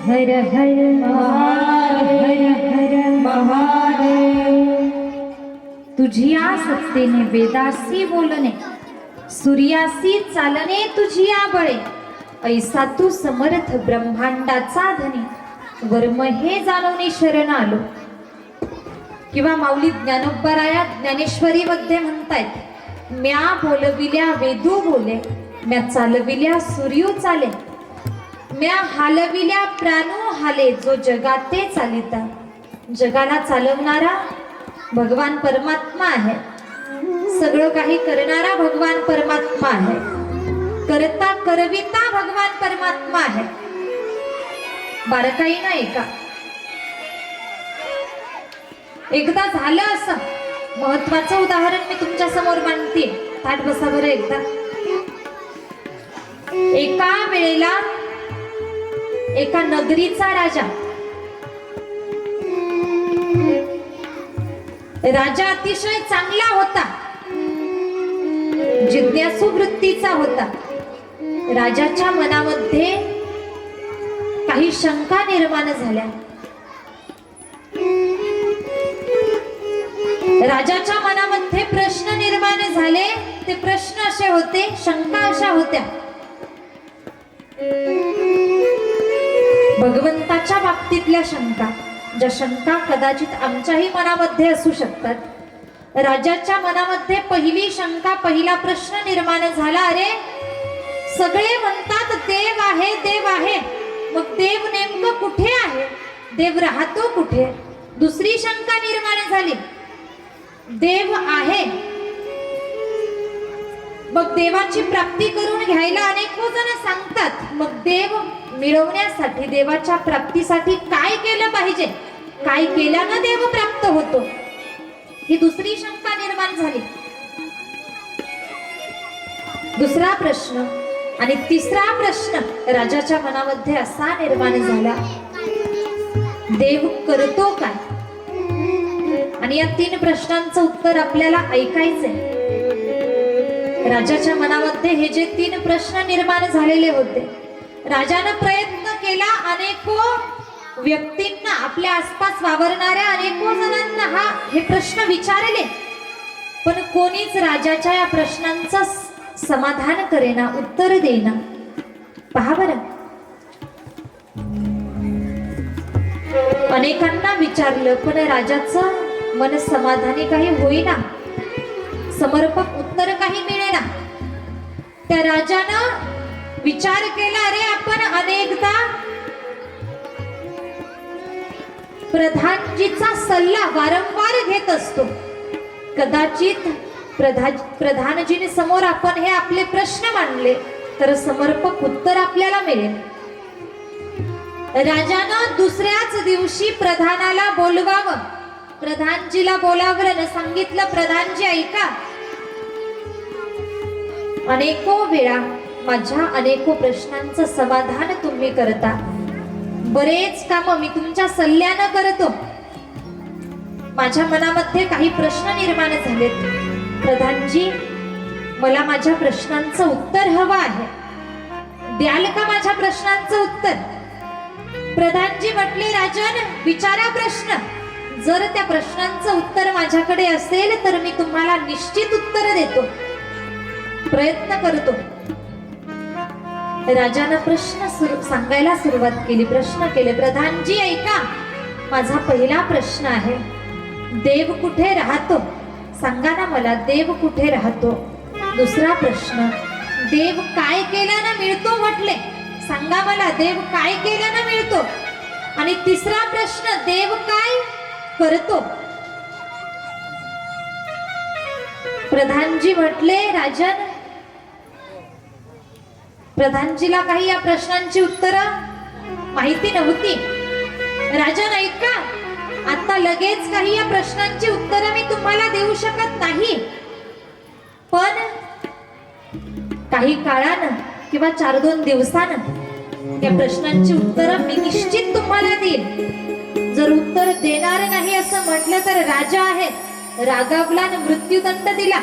हर हर महादेव, हर हर महादेव. तुझी या सत्तेने वेदासी बोलणे, सूर्यासी चालणे तुझी या बळे. ऐसा तू समर्थ ब्रह्मांडाचा धनी, वर्म हे जाणवणे शरण आलो. किंवा माऊली ज्ञानोबराया ज्ञानेश्वरी मध्ये म्हणतायत, म्या बोलविल्या वेदू बोले, म्या चालविल्या सूर्यू चाले, म्या हालविल्या प्राणू हाले, जो जगाते चालिता. जगाला चालवणारा भगवान परमात्मा आहे. सगळं काही करणारा भगवान परमात्मा आहे. करता करविता भगवान परमात्मा आहे. बारकाई नाही का? एकदा झालं असं महत्वाचं उदाहरण मी तुमच्या समोर मांडते. ताट बसा बरं एकदा. एका वेळेला एका नगरीचा राजा अतिशय चांगला होता, जिज्ञासू वृत्तीचा होता. राजाच्या मनामध्ये काही शंका निर्माण झाल्या. राजाच्या मनामध्ये प्रश्न निर्माण झाले. ते प्रश्न असे होते, शंका अशा होत्या, भगवंताच्या बाबतीतल्या शंका, ज्या शंका कदाचित आमच्याही मनामध्ये असू शकतात. राजाच्या मनामध्ये पहिली शंका, पहिला प्रश्न निर्माण झाला, अरे सगळे म्हणतात देव आहे देव आहे, मग देव नेमकं कुठे आहे? देव राहतो कुठे? दुसरी शंका निर्माण झाली, देव आहे, मग देवाची प्राप्ती करून घ्यायला अनेक जण सांगतात, मग देव मिळवण्यासाठी, देवाच्या प्राप्तीसाठी काय केलं पाहिजे? काय केल्यानं देव प्राप्त होतो? ही दुसरी शंका निर्माण झाली. दुसरा प्रश्न आणि तिसरा प्रश्न राजाच्या मनामध्ये असा निर्माण झाला, देव करतो काय? आणि या तीन प्रश्नांचं उत्तर आपल्याला ऐकायचंय. राजाच्या मनामध्ये हे जे तीन प्रश्न निर्माण झालेले होते, राजानं प्रयत्न केला, अनेको व्यक्तींना, आपल्या आसपास वावरणाऱ्या अनेको जणांना हे प्रश्न विचारले, पण कोणीच राजाच्या या प्रश्नांचं समाधान करेना, उत्तर देईना. पहा बरं, अनेकांना विचारलं पण राजाचं मन समाधानी काही होईना, समर्पक उत्तर काही मिळेना. त्या राजानं विचार केला, अरे आपण अनेकदा प्रधानजीचा सल्ला वारंवार घेत असतो, कदाचित प्रधानजीने समोर आपण हे आपले प्रश्न मांडले तर समर्पक उत्तर आपल्याला मिळेल. राजानं दुसऱ्याच दिवशी प्रधानाला बोलवावं, प्रधानजीला बोलावलं, सांगितलं, प्रधानजी ऐका, अनेको वेळा माझ्या अनेको प्रश्नांचं समाधान तुम्ही करता, बरेच काम मी तुमच्या सल्ल्यानं करतो, माझ्या मनामध्ये काही प्रश्न निर्माण झालेत, प्रधानजी मला माझ्या प्रश्नांचं उत्तर हवं आहे, द्याल का माझ्या प्रश्नांचं उत्तर? प्रधानजी म्हटले, राजन विचारा प्रश्न, जर त्या प्रश्नांचं उत्तर माझ्याकडे असेल तर मी तुम्हाला निश्चित उत्तर देतो, प्रयत्न करतो. राजानं प्रश्न सांगायला सुरुवात केली, प्रश्न केले, प्रधानजी ऐका, माझा पहिला प्रश्न आहे, देव कुठे राहतो? सांगा ना मला, देव कुठे राहतो? दुसरा प्रश्न, देव काय केल्यानं मिळतो? म्हटले, सांगा मला, देव काय केल्यानं मिळतो? आणि तिसरा प्रश्न, देव काय करतो? प्रधानजी म्हटले, राजन, प्रधानजीला काही या प्रश्नांची उत्तरं माहिती नव्हती. राजन ऐका, आता लगेच काही या प्रश्नांची उत्तरं मी तुम्हाला देऊ शकत नाही, पण काही काळानं किंवा 4-2 दिवसानं या प्रश्नांची उत्तरं मी निश्चित तुम्हाला देईन. जर उत्तर देणार नाही असं म्हटलं तर राजा आहे, रागावला आणि मृत्यूदंड दिला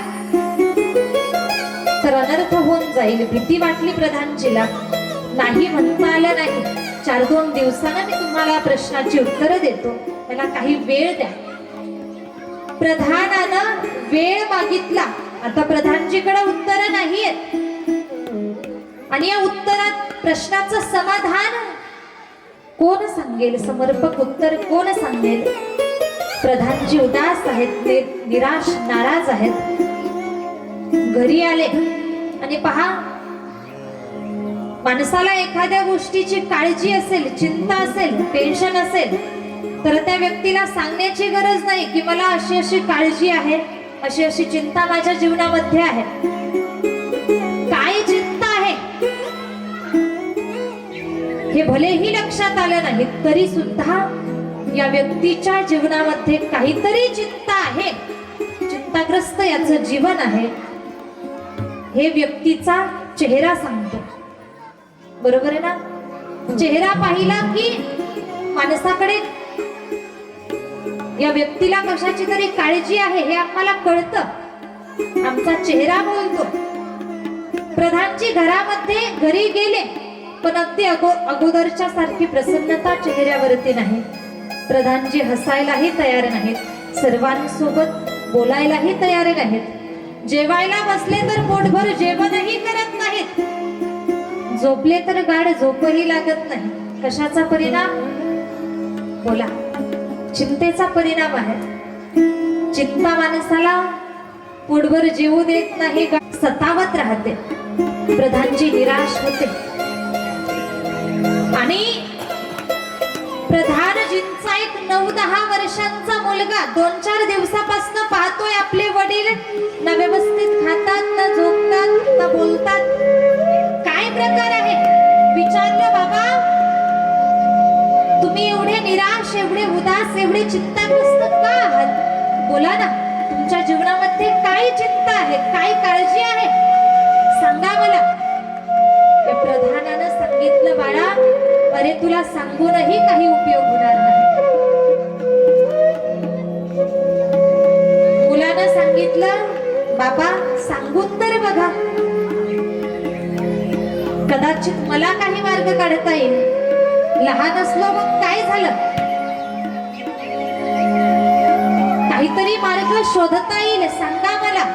तर अनर्थ होऊन जाईल. भीती वाटली प्रधानजीला. नाही म्हणता आलं नाही. 4-2 दिवसानं मी तुम्हाला प्रश्नाची उत्तरं देतो. मला काही वेळ द्या. प्रधानानं वेळ मागितला. आता प्रधानजीकडे उत्तर नाहीयेत आणि या उत्तरात प्रश्नाचं समाधान कोण सांगेल? समर्पक उत्तर कोण सांगेल? प्रधानजी उदास आहेत, ते निराश नाराज आहेत. घरी आले आणि पहा, माणसाला एखाद्या गोष्टीची काळजी असेल, चिंता असेल, टेन्शन असेल तर त्या व्यक्तीला सांगण्याची गरज नाही की मला अशी अशी काळजी आहे, अशी अशी चिंता माझ्या जीवनामध्ये आहे. काय चिंता आहे हे भलेही लक्षात आलं नाही तरी सुद्धा या व्यक्तीच्या जीवनामध्ये काहीतरी चिंता आहे, चिंताग्रस्त याचं जीवन आहे हे व्यक्तीचा चेहरा सांगतो. बरोबर आहे ना? चेहरा पाहिला की माणसाकडे या व्यक्तीला कशाची तरी काळजी आहे हे आम्हाला कळतं. आमचा चेहरा बोलतो. प्रधानजी घरी गेले पण अगदी अगोदरच्या सारखी प्रसन्नता चेहऱ्यावरती नाही. प्रधानजी हसायलाही तयार नाहीत, सर्वांसोबत बोलायलाही तयार नाहीत. जेवायला बसले तर पोटभर जेवणही करत नाहीत. झोपले तर गाढ झोपही लागत नाही. कशाचा परिणाम? बोला. चिंतेचा परिणाम आहे. चिंता माणसाला पोटभर जेवू देत नाही, सतावत राहते. प्रधानजी निराश होते आणि प्रधानजींचा एक 9-10 वर्षांचा मुलगा 2-4 दिवसापासून पाहतोय आपले वडील ना व्यवस्थित खातात, ना झोपतात, ना बोलतात. काय प्रकार आहे? विचारलं, बाबा तुम्ही एवढे निराश, एवढे उदास, एवढे चिंताग्रस्त का आहात? बोला ना, तुमच्या जीवनामध्ये काय चिंता आहे, काय काळजी आहे, सांगा मला. त्या प्रधानानं सांगितलं, बाळा अरे तुला सांगूनही काही उपयोग होणार नाही. मुलानं सांगितलं, बाबा सांगून तर बघा, कदाचित मला काही मार्ग काढता येईल. लहान असलो मग काय झालं, काहीतरी मार्ग शोधता येईल, सांगा मला.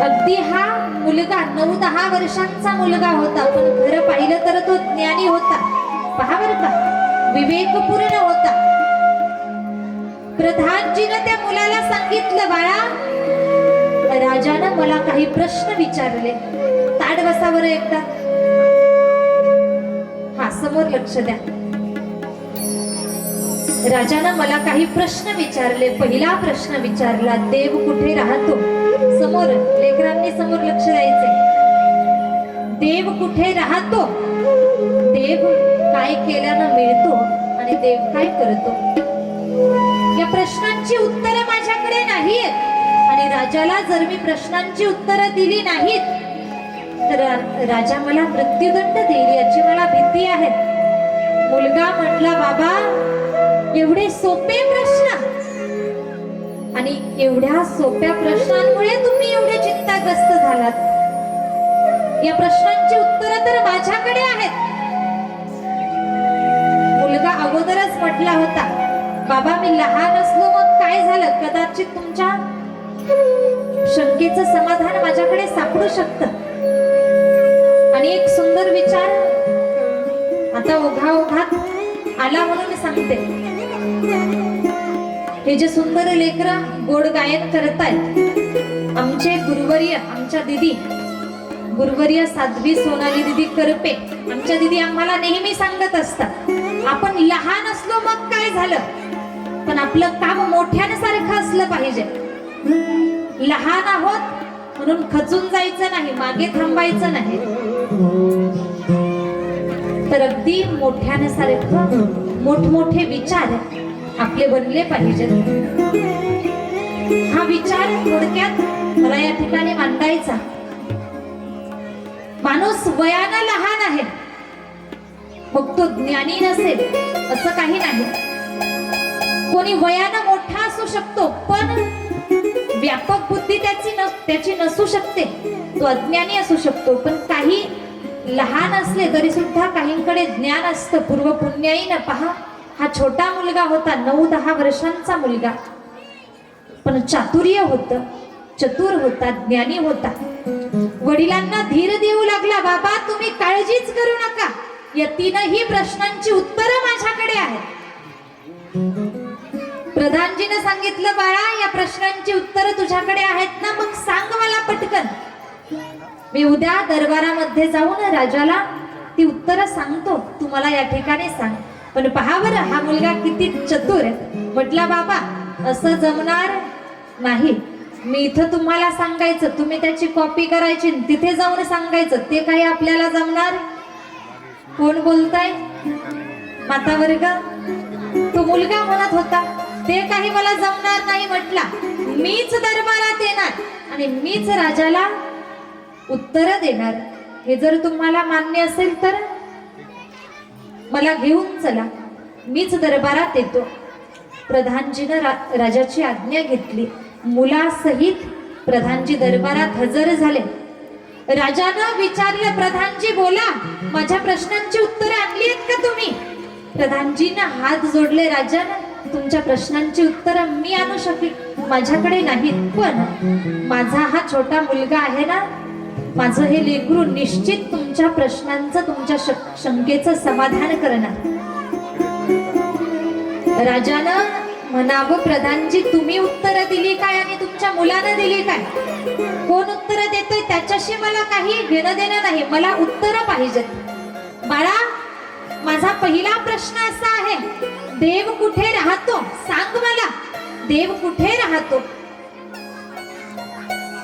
अगदी हा मुलगा 9-10 वर्षांचा मुलगा होता, पण खरं पाहिलं तर तो ज्ञानी होता. पहा बरं का, विवेकपूर्ण होता. प्रधानजीनं त्या मुलाला सांगितलं, बाळा राजानं मला काही प्रश्न विचारले. ताड बसा बरं एकदा. हा समोर लक्ष द्या. राजानं मला काही प्रश्न विचारले. पहिला प्रश्न विचारला, देव कुठे राहतो? समोर लेकरांनी समोर लक्ष द्यायचे. देव कुठे राहतो? देव काय केल्यानं मिळतो आणि देव काय करतो? या प्रश्नांची उत्तरं माझ्याकडे नाहीत आणि राजाला जर मी प्रश्नांची उत्तरं दिली नाहीत तर राजा मला मृत्यूदंड देईल याची मला भीती आहे. मुलगा म्हटला, बाबा एवढे सोपे प्रश्न आणि एवढ्या सोप्या प्रश्नांमुळे तुम्ही एवढे चिंताग्रस्त झालात. या प्रश्नांची उत्तरं तर माझ्याकडे आहेत. मुलगा अगोदरच म्हटला होता, बाबा मी लहान असलो मग काय झालं, कदाचित तुमच्या शंकेचं समाधान माझ्याकडे सापडू शकतं. आणि एक सुंदर विचार आता ओघाओघात आला म्हणून मी सांगते. हे जे सुंदर लेकरं गोड गायन करतायत, आमचे गुरुवर्य, आमच्या दिदी गुरुवर्य साध्वी सोनाली दिदी करपे, आमच्या दिदी आम्हाला नेहमी सांगत असतात, आपण लहान असलो मग काय झालं, पण आपलं काम मोठ्यासारखं असलं पाहिजे. लहान आहोत म्हणून खचून जायचं नाही, मागे थांबायचं नाही, तर अगदी मोठ्यासारखं मोठमोठे विचार आपले बनले पाहिजेत. हा विचार थोडक्यात मला या ठिकाणी मांडायचा. माणूस वयानं लहान आहे मग तो ज्ञानी नसेल असं काही नाही. कोणी वयानं मोठा असू शकतो पण व्यापक बुद्धी त्याची नसू शकते. तो अज्ञानी असू शकतो, पण काही लहान असले तरी सुद्धा काहींकडे ज्ञान असतं. पूर्व पुण्याईनं पहा, हा छोटा मुलगा होता, 9-10 वर्षांचा मुलगा, पण चातुर्य होतं, चतुर होता, ज्ञानी होता. वडिलांना धीर देऊ लागला, बाबा तुम्ही काळजीच करू नका, या 3ही प्रश्नांची उत्तरं माझ्याकडे आहेत. प्रधानजीने सांगितलं, बाळा या प्रश्नांची उत्तरं तुझ्याकडे आहेत ना, मग सांग मला पटकन, मी उद्या दरबारामध्ये जाऊन राजाला ती उत्तरं सांगतो, तू मला या ठिकाणी सांग. पण पहा बरं हा मुलगा किती चतुर. म्हटला, बाबा असं जमणार नाही, मी इथं तुम्हाला सांगायचं, तुम्ही त्याची कॉपी करायची, तिथे जाऊन सांगायचं, ते काही आपल्याला जमणार. कोण बोलताय? माता वर्ग. तो मुलगा म्हणत होता, ते काही मला जमणार नाही. म्हटला, मीच दरबारात येणार आणि मीच राजाला उत्तर देणार. हे जर तुम्हाला मान्य असेल तर मला घेऊन चला, मीच दरबारात येतो. प्रधानजीनं राजाची आज्ञा घेतली. मुलासहित प्रधानजी दरबारात हजर झाले. राजानं विचारलं, प्रधानजी बोला, माझ्या प्रश्नांची उत्तरे आणली आहेत का तुम्ही? प्रधानजीनं हात जोडले. राजानं, तुमच्या प्रश्नांची उत्तरं मी आणू शकेन, माझ्याकडे नाहीत, पण माझा हा छोटा मुलगा आहे ना, माझं हे लेकरू निश्चित तुमच्या प्रश्नांचं, तुमच्या शंकेचं समाधान करणार. राजानं म्हणावं, प्रधानजी तुम्ही उत्तरं दिली काय आणि तुमच्या मुलानं दिली काय? कोण उत्तरं देतोय त्याच्याशी मला काही घेणं देणं नाही, मला उत्तरं पाहिजेत. बाळा माझा पहिला प्रश्न असा आहे, देव कुठे राहतो? सांग मला, देव कुठे राहतो?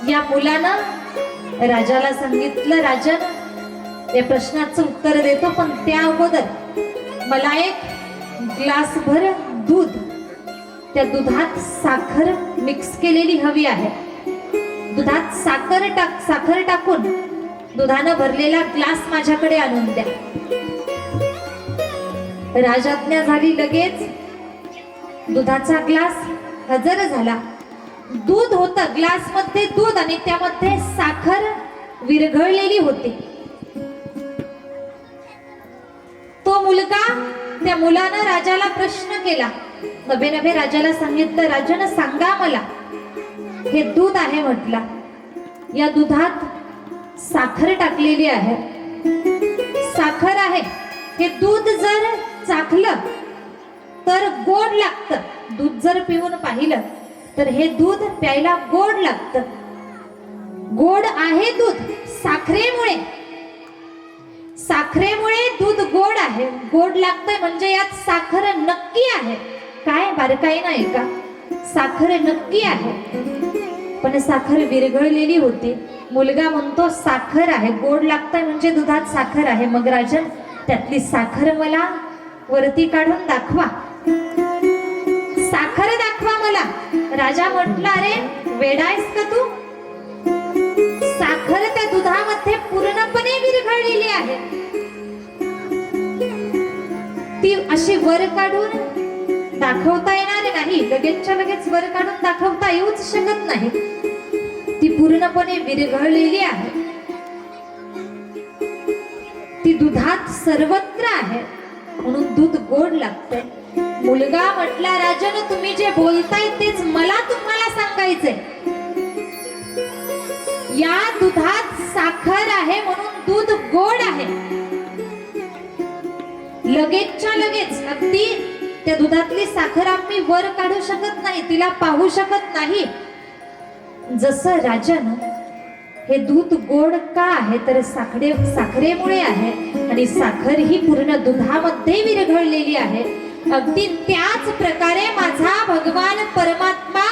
या मुलानं राजाला सांगितलं, राजन या प्रश्नाचं उत्तर देतो, पण त्या अगोदर मला एक ग्लासभर दूध, त्या दुधात साखर मिक्स केलेली हवी आहे. दुधात साखर टाकून दुधानं भरलेला ग्लास माझ्याकडे आणून द्या. राजाज्ञा झाली. लगेच दुधाचा ग्लास हजर झाला. दूध होतं ग्लास मध्ये, दूध आणि त्यामध्ये साखर विरघळलेली होती. तो मुलगा, त्या मुलानं राजाला प्रश्न केला. नभे राजाला सांगितलं, राजन सांगा मला, हे दूध आहे म्हटला, या दुधात साखर टाकलेली आहे, साखर आहे, हे दूध जर चाखलं तर गोड लागतं, दूध जर पिऊन पाहिलं तर हे दूध प्यायला गोड लागतं. गोड आहे दूध साखरेमुळे, साखरेमुळे दूध गोड आहे, गोड लागतंय म्हणजे यात साखर नक्की आहे. काय बारकाई नाही का? साखर नक्की आहे, पण साखर विरघळलेली होती. मुलगा म्हणतो साखर आहे, गोड लागतंय म्हणजे दुधात साखर आहे. मग राजन त्यातली साखर मला वरती काढून दाखवा, साखर दाखवा मला. राजा म्हटला, अरे वेडा आहेस का तू? साखर त्या दुधामध्ये पूर्णपणे विरघळलेली आहे, ती अशी वर काढून दाखवता येणार नाही, लगेचच्या लगेच वर काढून दाखवता येऊच शकत नाही, ती पूर्णपणे विरघळलेली आहे, ती दुधात सर्वत्र आहे, म्हणून दूध गोड लागतंय. मुलगा म्हटला, राजन तुम्ही जे बोलताय तेच मला तुम्हाला सांगायचंय. या दुधात साखर आहे म्हणून दूध गोड आहे. लगेचच्या लगेच अगदी त्या दुधातली साखर आम्ही वर काढू शकत नाही, तिला पाहू शकत नाही. जसं राजन हे दूध गोड का आहे तर साखरेमुळे आहे, आणि साखर ही पूर्ण दुधामध्ये विरघळलेली आहे. अगदी त्याच प्रकारे माझा भगवान परमात्मा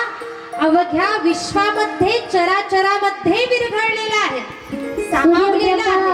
अवघ्या विश्वामध्ये चराचरामध्ये विरघळलेला आहे, सामावलेला आहे.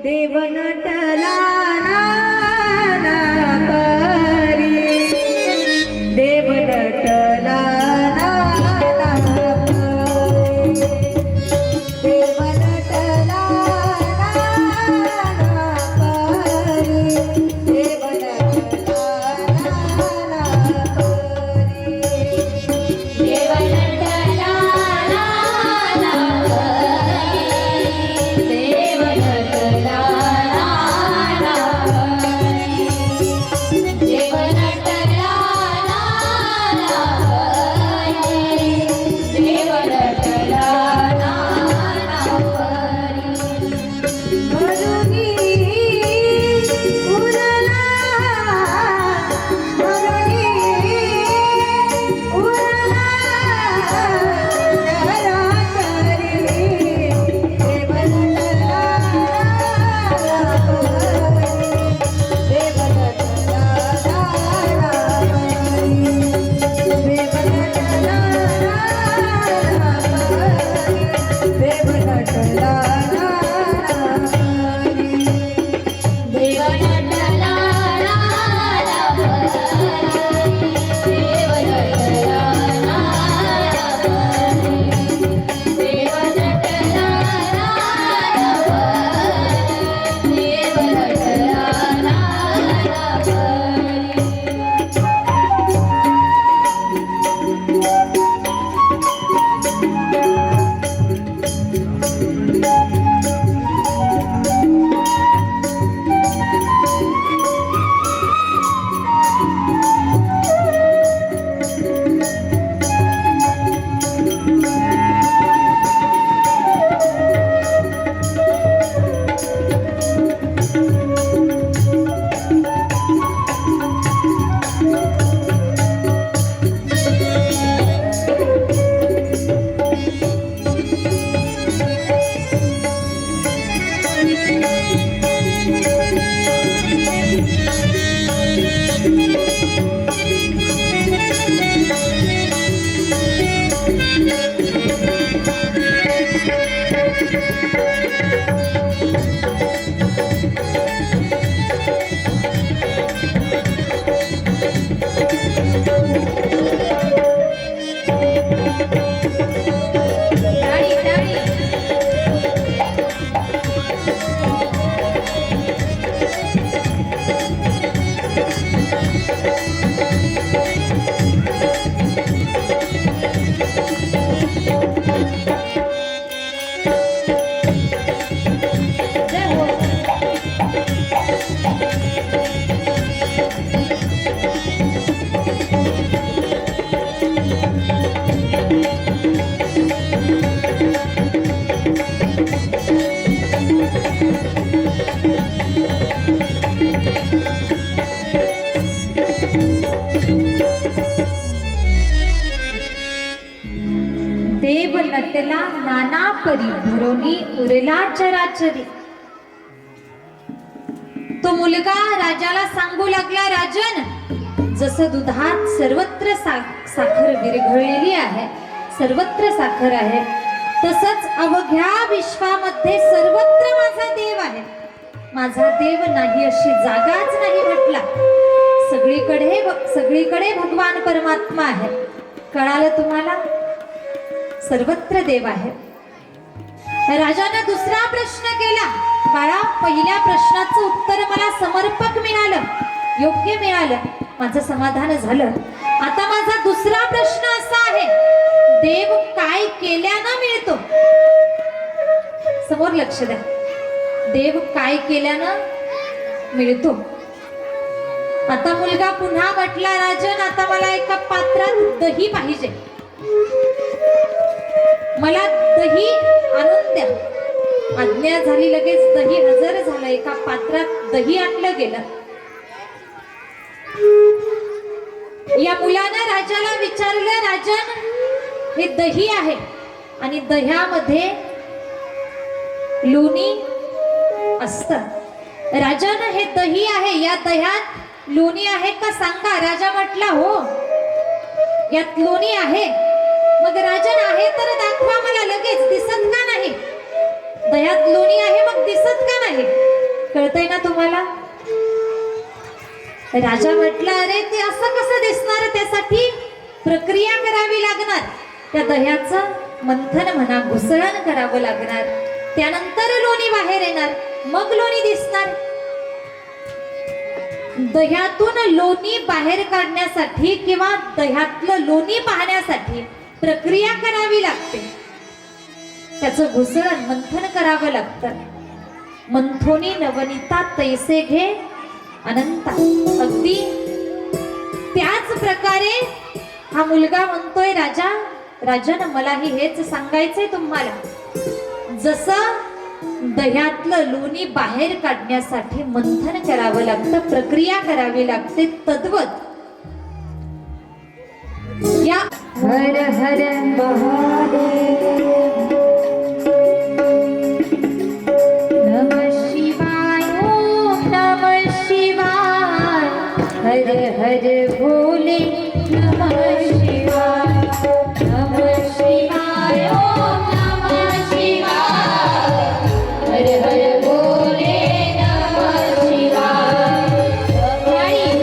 देव नटला नाना परी, देव नटला नाना परी, देव नटला नाना परी, देव नटला नाना परी, देव नटला नाना परी, देव नटला नाना परी, देव नटला नाना परी, देव नटला नाना परी. मरुनी उरला, मरुनी उरला नराकरी, देव नटला नाना परी, देव नटला नाना परी, देव नटला नाना परी, देव नटला नाना परी. देव नटला नाना परी, देव नटला नाना परी, देव नटला नाना परी, देव नटला नाना परी. टाळी टाळी. जय हो. देव नटला नाना परी, भरोनी उरला चराचरी. तो मुलगा राजाला सांगू लागला, राजन, जसं दुधात सर्वत्र साखर विरघळलेली आहे, सर्वत्र साखर आहे, तसंच अवघ्या विश्वामध्ये सर्वत्र माझा देव आहे. माझा देव नाही अशी जागाच नाही म्हटला. सगळीकडे भगवान परमात्मा आहे. कळालं तुम्हाला? सर्वत्र देव आहे. राजानं दुसरा प्रश्न केला. बाळा, पहिल्या प्रश्नाचं उत्तर मला समर्पक मिळालं, योग्य मिळालं, माझं समाधान झालं. आता माझा दुसरा प्रश्न असा आहे, देव काय केल्यानं मिळतो? समोर लक्ष द्या. देव काय केल्यानं मिळतो? आता मुलगा पुन्हा म्हटला, राजन, आता मला एका पात्रात दही पाहिजे, मला दही आणून द्या. आज्ञा झाली, लगेच दही हजर झालं. एका पात्रात दही आणलं गेलं. या मुलानं राजाला विचारलं, राजन हे दही आहे आणि दह्यामध्ये लोणी असतं. राजन हे दही आहे, या दह्यात लोणी आहे का सांगा. राजा म्हटला हो, यात लोणी आहे. मग राजन आहे तर दाखवा मला, लगेच दिसत का नाही? दह्यात लोणी आहे मग दिसत का नाही? कळतंय ना तुम्हाला? राजा म्हटला, अरे ते असं कसं दिसणार? त्यासाठी प्रक्रिया करावी लागणार. त्या दह्याचं मंथन म्हणा, घुसळण करावं लागणार. त्यानंतर लोणी बाहेर येणार, मग लोणी दिसणार. दह्यातून लोणी बाहेर काढण्यासाठी किंवा दह्यातलं लोणी पाहण्यासाठी प्रक्रिया करावी लागते. त्याचं घुसळण मंथन करावं लागतं. मंथोनी नवनीता तैसे घे अनंता. अगदी त्याच प्रकारे हा मुलगा म्हणतोय, राजा राजन मलाही हेच सांगायचंय तुम्हाला. जसं दह्यातलं लोणी बाहेर काढण्यासाठी मंथन करावं लागतं, प्रक्रिया करावी लागते, तद्वत या हर हर महादेव नमः शिवाय, ओम नमः शिवाय, हर हर भोले नमः शिवाय, नमः शिवाय, ओम नमः शिवाय, हर हर भोले नमः शिवाय,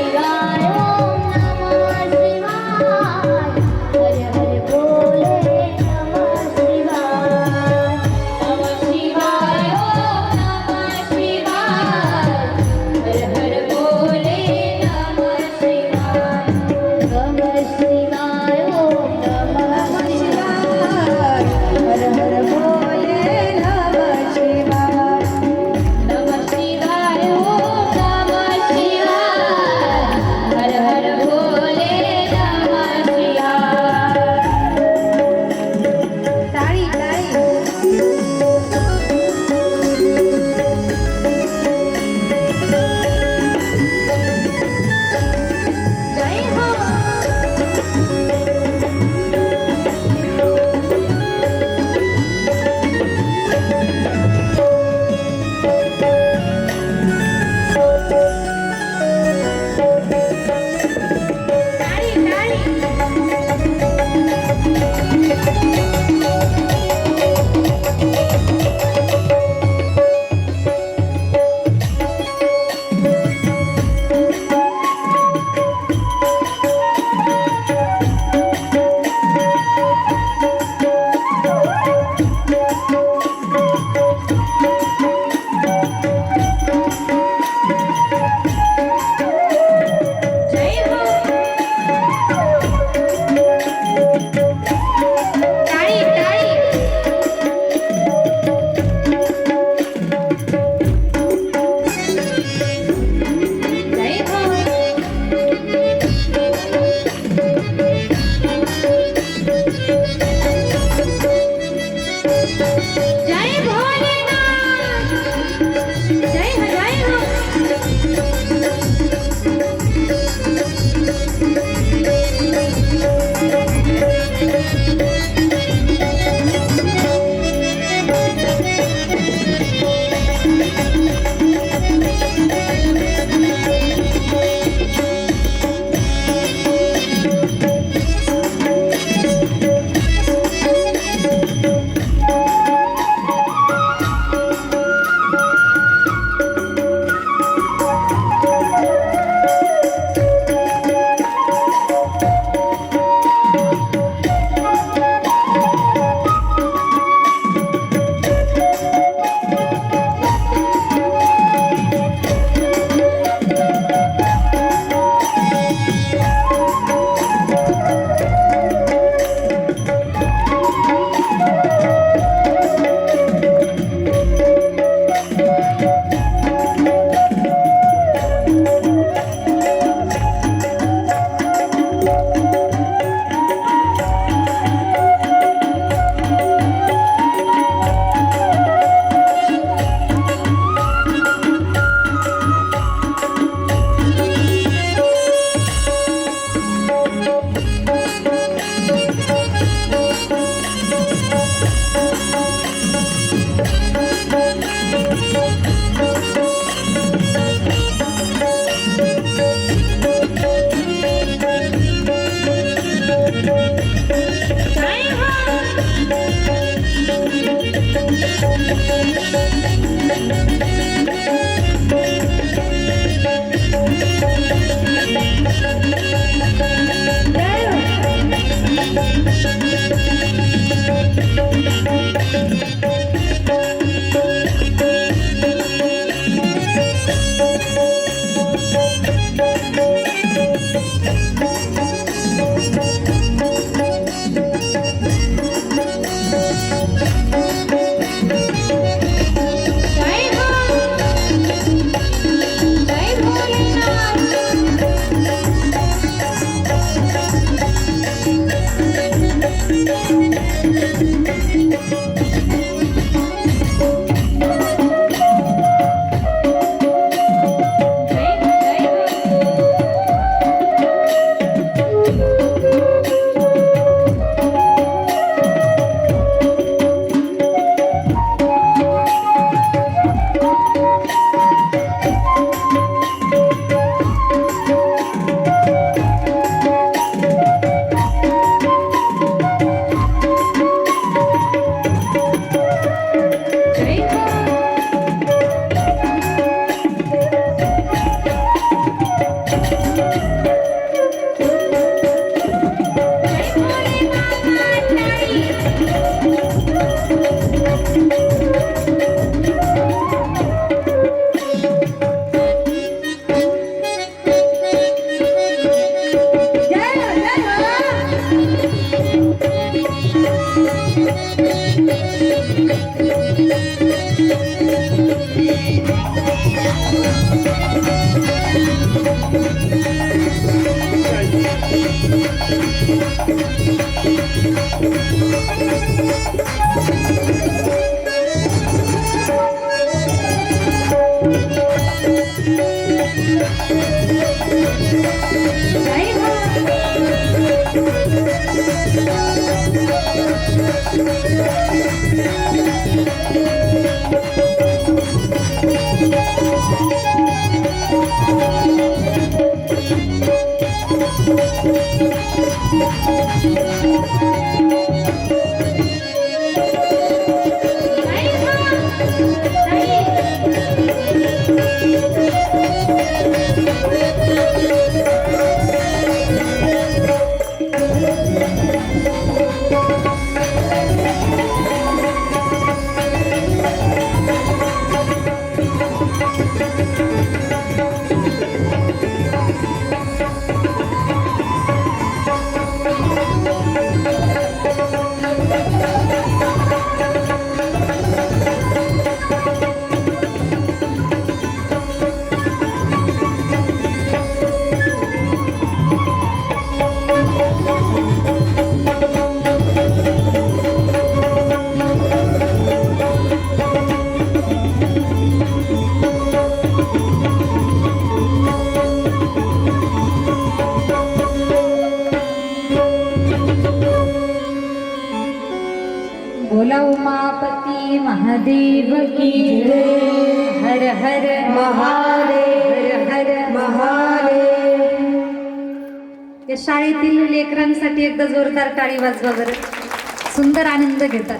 शिवाय ओम नमः शिवाय, हर हर बोले नमः शिवाय. नमः शिवाय, ओम नमः शिवाय, हर हर भोले नमः शिवाय. बोला उमापती महादेव की जय। हर हर महादेव, हर हर महादेव। या शाळेतील लेकरांसाठी एकदा जोरदार टाळी वाजवा बरं, सुंदर आनंद घेतात.